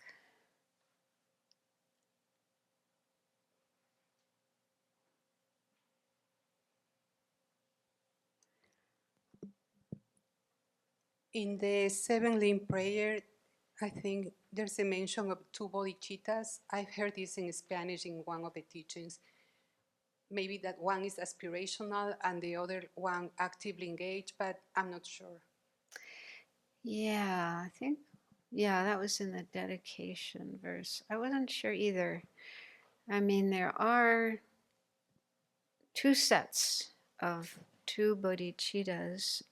In the 7 limb prayer, I think there's a mention of 2 bodhicittas. I've heard this in Spanish in one of the teachings. Maybe that one is aspirational and the other one actively engaged, but I'm not sure. Yeah, I think, that was in the dedication verse. I wasn't sure either. I mean, there are 2 sets of 2 bodhicittas.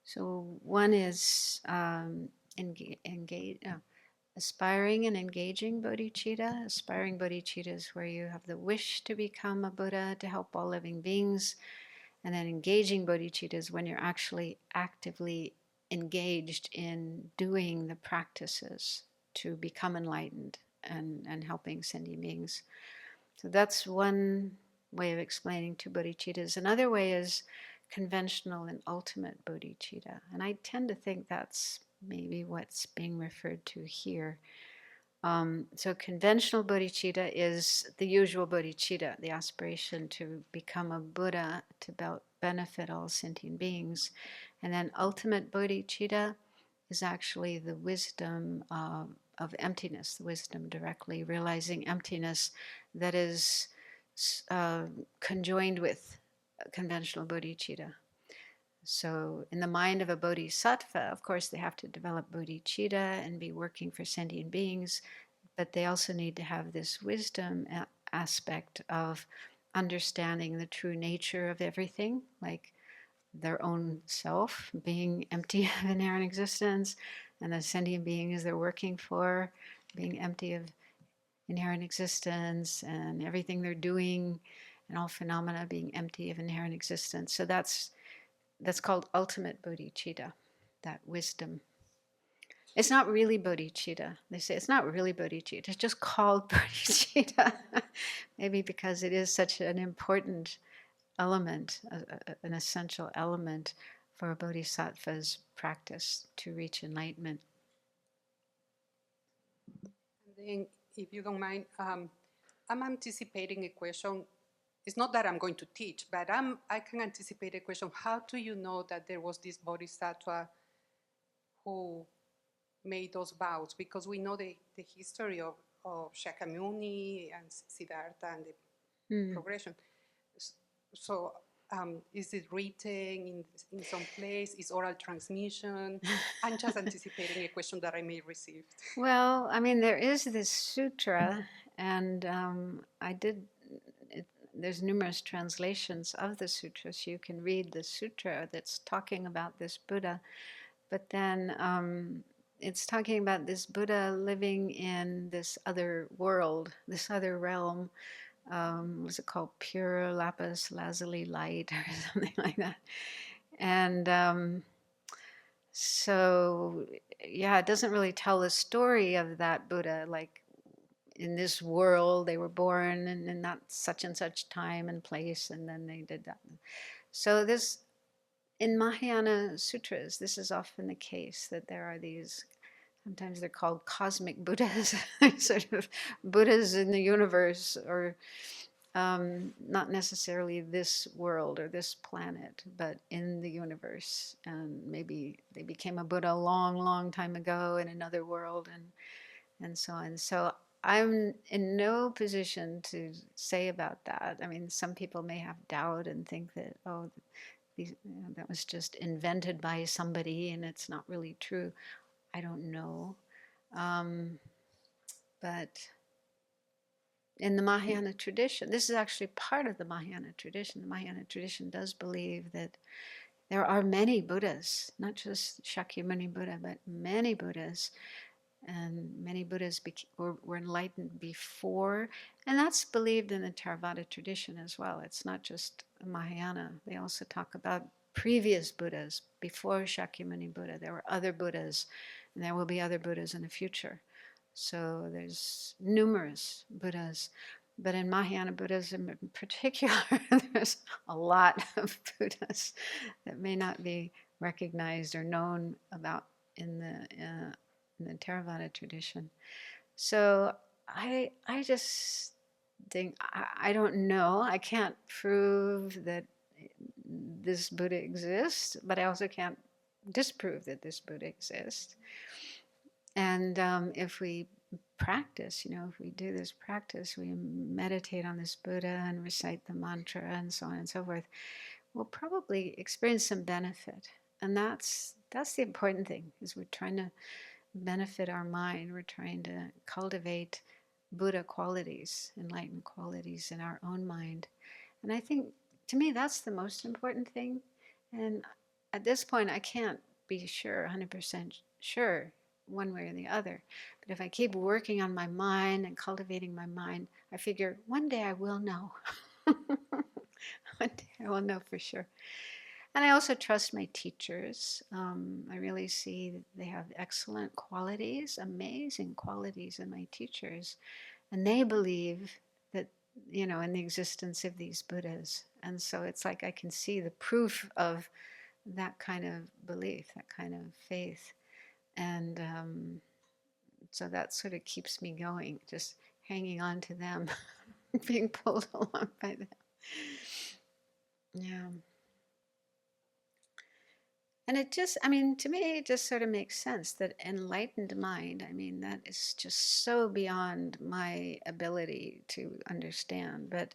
So one is aspiring and engaging bodhicitta. Aspiring bodhicitta is where you have the wish to become a Buddha, to help all living beings. And then engaging bodhicitta is when you're actually actively engaged in doing the practices to become enlightened and helping sentient beings. So that's one way of explaining 2 bodhicittas. Another way is conventional and ultimate bodhicitta. And I tend to think that's maybe what's being referred to here. So conventional bodhicitta is the usual bodhicitta, the aspiration to become a Buddha, to benefit all sentient beings. And then ultimate bodhicitta is actually the wisdom of emptiness, the wisdom directly realizing emptiness that is conjoined with conventional bodhicitta. So in the mind of a bodhisattva, of course, they have to develop bodhicitta and be working for sentient beings, but they also need to have this wisdom aspect of understanding the true nature of everything, like their own self being empty of inherent existence, and the sentient beings they're working for being empty of inherent existence, and everything they're doing and all phenomena being empty of inherent existence. So that's called ultimate bodhicitta, that wisdom. It's not really bodhicitta. They say it's not really bodhicitta. It's just called bodhicitta. Maybe because it is such an important element, an essential element for a bodhisattva's practice to reach enlightenment. And then, if you don't mind, I'm anticipating a question. It's not that I'm going to teach, but I can anticipate a question. How do you know that there was this bodhisattva who made those vows? Because we know the history of Shakyamuni and Siddhartha and the progression. So is it written in some place? Is oral transmission? I'm just anticipating a question that I may receive. Well, I mean, there is this sutra, and there's numerous translations of the sutra, so you can read the sutra that's talking about this Buddha. But then it's talking about this Buddha living in this other world, this other realm. Was it called pure lapis lazuli light or something like that? And so, yeah, it doesn't really tell the story of that Buddha, like in this world they were born and in that such and such time and place, and then they did that. So this, in Mahayana sutras, this is often the case, that there are these, sometimes they're called cosmic Buddhas, sort of Buddhas in the universe, or not necessarily this world or this planet, but in the universe. And maybe they became a Buddha a long, long time ago in another world, and so on. So I'm in no position to say about that. I mean, some people may have doubt and think that, oh, that was just invented by somebody and it's not really true. I don't know. But in the Mahayana tradition, this is actually part of the Mahayana tradition. The Mahayana tradition does believe that there are many Buddhas, not just Shakyamuni Buddha, but many Buddhas. And many Buddhas were enlightened before. And that's believed in the Theravada tradition as well. It's not just Mahayana. They also talk about previous Buddhas before Shakyamuni Buddha. There were other Buddhas, and there will be other Buddhas in the future. So there's numerous Buddhas. But in Mahayana Buddhism in particular, there's a lot of Buddhas that may not be recognized or known about in the Theravada tradition. So I just think, I don't know. I can't prove that this Buddha exists, but I also can't disprove that this Buddha exists. And if we practice, if we do this practice, we meditate on this Buddha and recite the mantra and so on and so forth, we'll probably experience some benefit. And that's the important thing, is we're trying to benefit our mind. We're trying to cultivate Buddha qualities, enlightened qualities in our own mind. And I think, to me, that's the most important thing. And at this point, I can't be sure, 100% sure, one way or the other. But if I keep working on my mind and cultivating my mind, I figure one day I will know. One day I will know for sure. And I also trust my teachers. I really see that they have excellent qualities, amazing qualities in my teachers. And they believe that, in the existence of these Buddhas. And so it's like I can see the proof of that kind of belief, that kind of faith. And so that sort of keeps me going, just hanging on to them, being pulled along by them. Yeah. And it just, I mean, to me, it just sort of makes sense that enlightened mind, I mean, that is just so beyond my ability to understand. But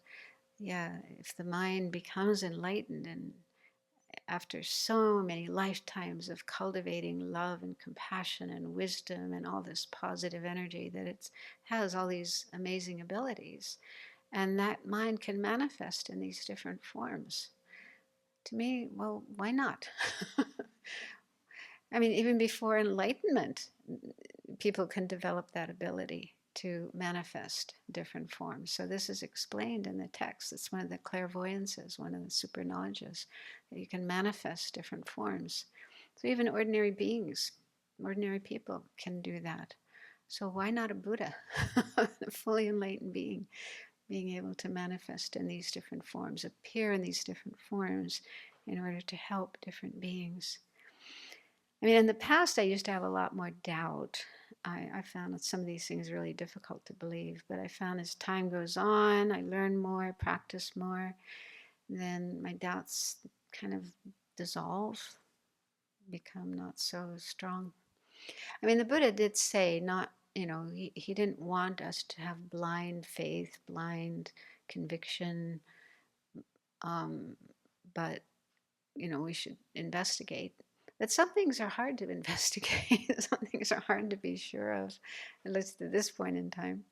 yeah, if the mind becomes enlightened, and after so many lifetimes of cultivating love and compassion and wisdom and all this positive energy, that it has all these amazing abilities, and that mind can manifest in these different forms. To me, well, why not? I mean, even before enlightenment, people can develop that ability to manifest different forms. So this is explained in the text. It's one of the clairvoyances, one of the super knowledges, that you can manifest different forms. So even ordinary beings, ordinary people can do that. So why not a Buddha, a fully enlightened being, being able to manifest in these different forms, appear in these different forms in order to help different beings? I mean, in the past, I used to have a lot more doubt. I found that some of these things are really difficult to believe, but I found as time goes on, I learn more, practice more, then my doubts kind of dissolve, become not so strong. I mean, the Buddha did say not, he didn't want us to have blind faith, blind conviction, but, we should investigate. But some things are hard to investigate. Some things are hard to be sure of, at least at this point in time.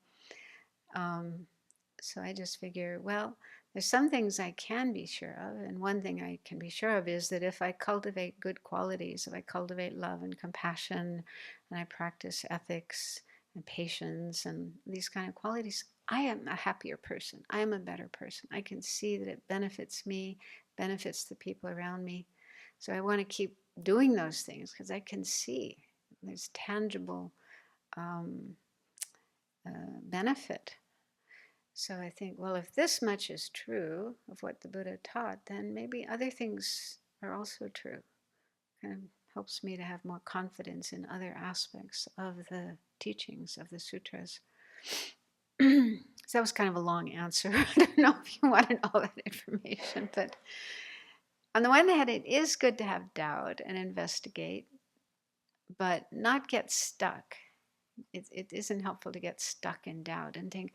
So I just figure, well, there's some things I can be sure of. And one thing I can be sure of is that if I cultivate good qualities, if I cultivate love and compassion, and I practice ethics and patience and these kind of qualities, I am a happier person. I am a better person. I can see that it benefits me, benefits the people around me. So I want to keep doing those things because I can see there's tangible benefit. So I think, well, if this much is true of what the Buddha taught, then maybe other things are also true. Kind of helps me to have more confidence in other aspects of the teachings of the sutras. So that was kind of a long answer. I don't know if you wanted all that information, but on the one hand, it is good to have doubt and investigate, but not get stuck. It isn't helpful to get stuck in doubt and think,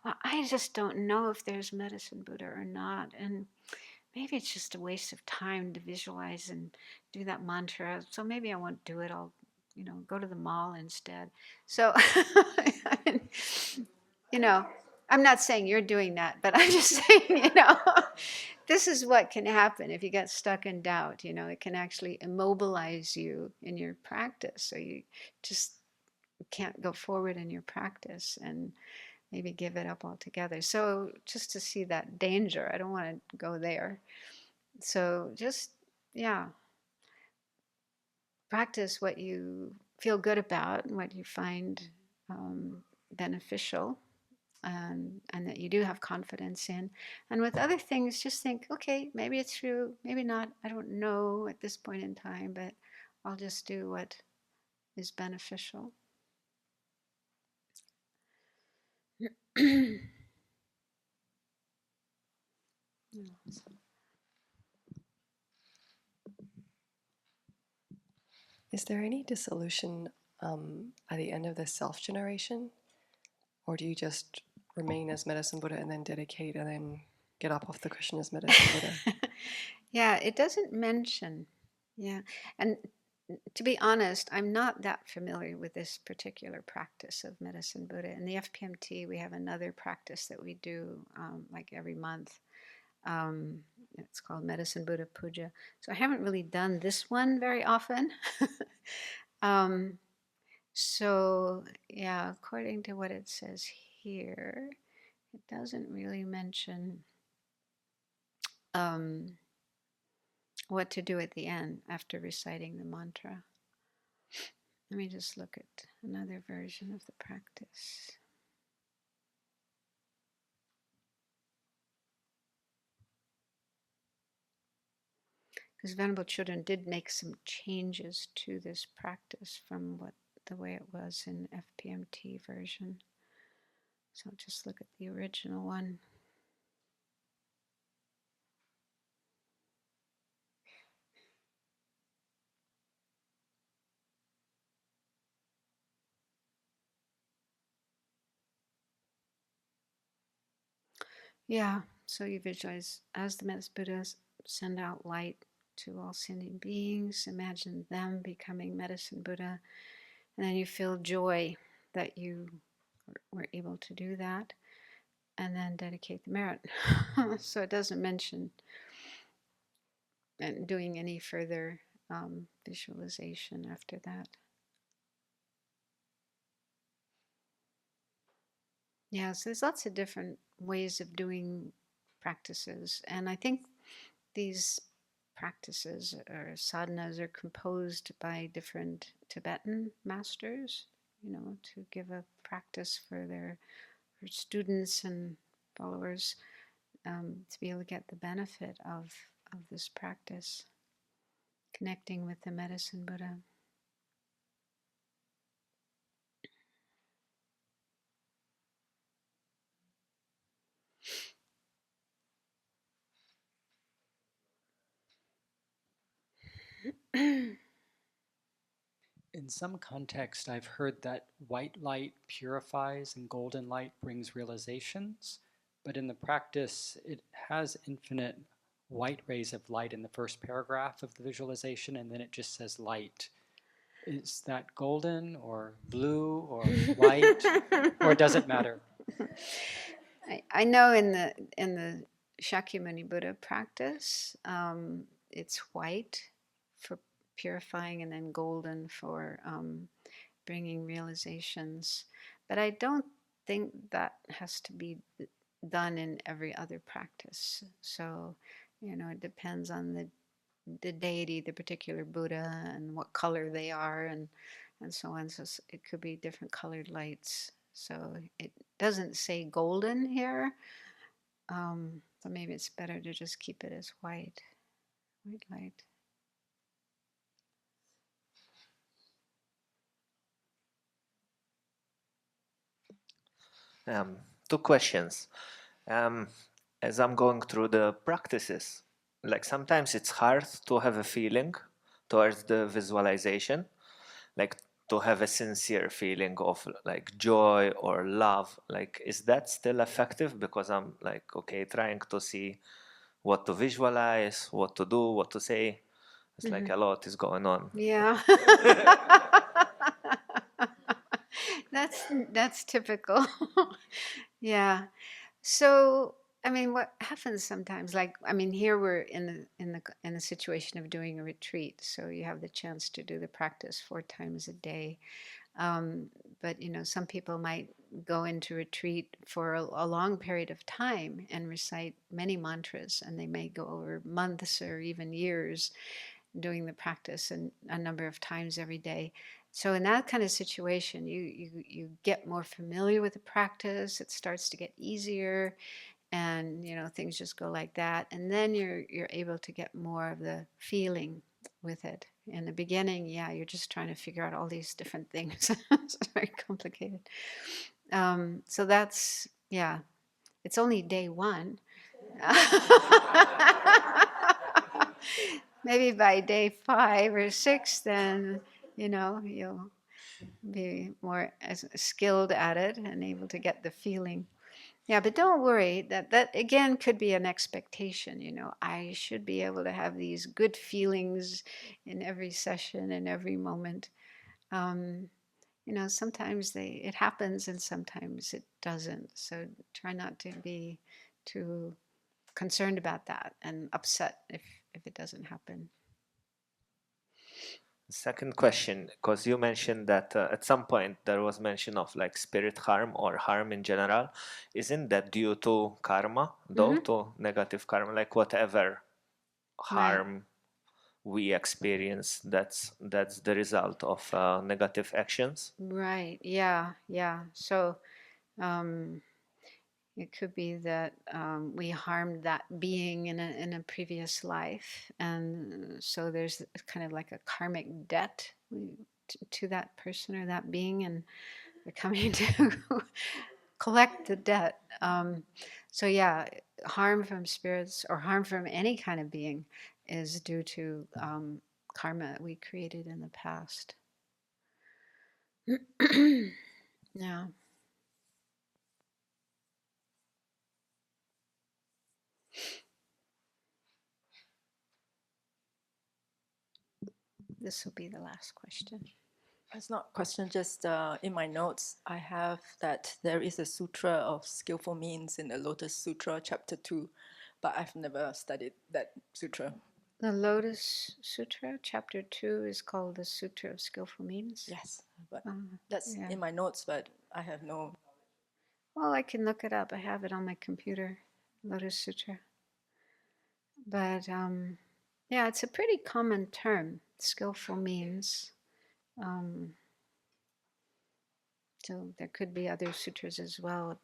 well, I just don't know if there's medicine Buddha or not. And maybe it's just a waste of time to visualize and do that mantra. So maybe I won't do it. I'll, go to the mall instead. So, I'm not saying you're doing that, but I'm just saying, this is what can happen if you get stuck in doubt. It can actually immobilize you in your practice. So you just can't go forward in your practice and maybe give it up altogether. So just to see that danger, I don't want to go there. So just, practice what you feel good about and what you find beneficial and that you do have confidence in. And with other things, just think, okay, maybe it's true, maybe not. I don't know at this point in time, but I'll just do what is beneficial. Is there any dissolution at the end of the self-generation? Or do you just remain as Medicine Buddha and then dedicate and then get up off the cushion as Medicine Buddha? Yeah, it doesn't mention. Yeah. And to be honest, I'm not that familiar with this particular practice of Medicine Buddha. In the FPMT, we have another practice that we do like every month. It's called Medicine Buddha Puja. So I haven't really done this one very often. So, yeah, according to what it says here, it doesn't really mention what to do at the end after reciting the mantra. Let me just look at another version of the practice. Because Venerable Children did make some changes to this practice from the way it was in FPMT version. So I'll just look at the original one. Yeah, so you visualize as the medicine Buddhas send out light to all sentient beings, imagine them becoming medicine Buddha, and then you feel joy that you were able to do that, and then dedicate the merit. So it doesn't mention and doing any further visualization after that. Yeah, so there's lots of different ways of doing practices, and I think these practices or sadhanas are composed by different Tibetan masters, to give a practice for their students and followers, to be able to get the benefit of this practice, connecting with the medicine Buddha. In some context, I've heard that white light purifies and golden light brings realizations, but in the practice, it has infinite white rays of light in the first paragraph of the visualization, and then it just says light. Is that golden or blue or white, or does it matter? I know in the Shakyamuni Buddha practice, it's white for purifying and then golden for bringing realizations. But I don't think that has to be done in every other practice. So, it depends on the deity, the particular Buddha, and what color they are, and so on. So it could be different colored lights. So it doesn't say golden here. So maybe it's better to just keep it as white light. Two questions. As I'm going through the practices, like sometimes it's hard to have a feeling towards the visualization, like to have a sincere feeling of like joy or love. Like, is that still effective? Because I'm like, okay, trying to see what to visualize, what to do, what to say. It's like a lot is going on. Yeah. That's typical. Yeah. So, what happens sometimes, here we're in the situation of doing a retreat, so you have the chance to do the practice 4 times a day. But some people might go into retreat for a long period of time and recite many mantras, and they may go over months or even years doing the practice and a number of times every day. So in that kind of situation, you get more familiar with the practice. It starts to get easier, and things just go like that. And then you're able to get more of the feeling with it. In the beginning, you're just trying to figure out all these different things. It's very complicated. So that's it's only day 1. Maybe by day 5 or 6, then you'll be more skilled at it and able to get the feeling. But don't worry, that again could be an expectation. I should be able to have these good feelings in every session and every moment. Sometimes it happens and sometimes it doesn't. So try not to be too concerned about that and upset if it doesn't happen. Second question, because you mentioned that at some point there was mention of like spirit harm or harm in general. Isn't that due to karma, though, to negative karma? Like whatever harm we experience, that's the result of negative actions? Right, yeah. So it could be that we harmed that being in a previous life, and so there's kind of like a karmic debt to that person or that being, and they're coming to collect the debt. So harm from spirits or harm from any kind of being is due to karma we created in the past. Yeah. this will be the last question. It's not a question, just in my notes, I have that there is a sutra of skillful means in the Lotus Sutra, chapter 2, but I've never studied that sutra. The Lotus Sutra, chapter 2, is called the Sutra of Skillful Means. Yes, but that's yeah. in my notes, but I have no... Well, I can look it up. I have it on my computer, Lotus Sutra. But yeah, it's a pretty common term, skillful means. So there could be other sutras as well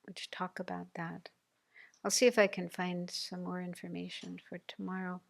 which talk about that. I'll see if I can find some more information for tomorrow.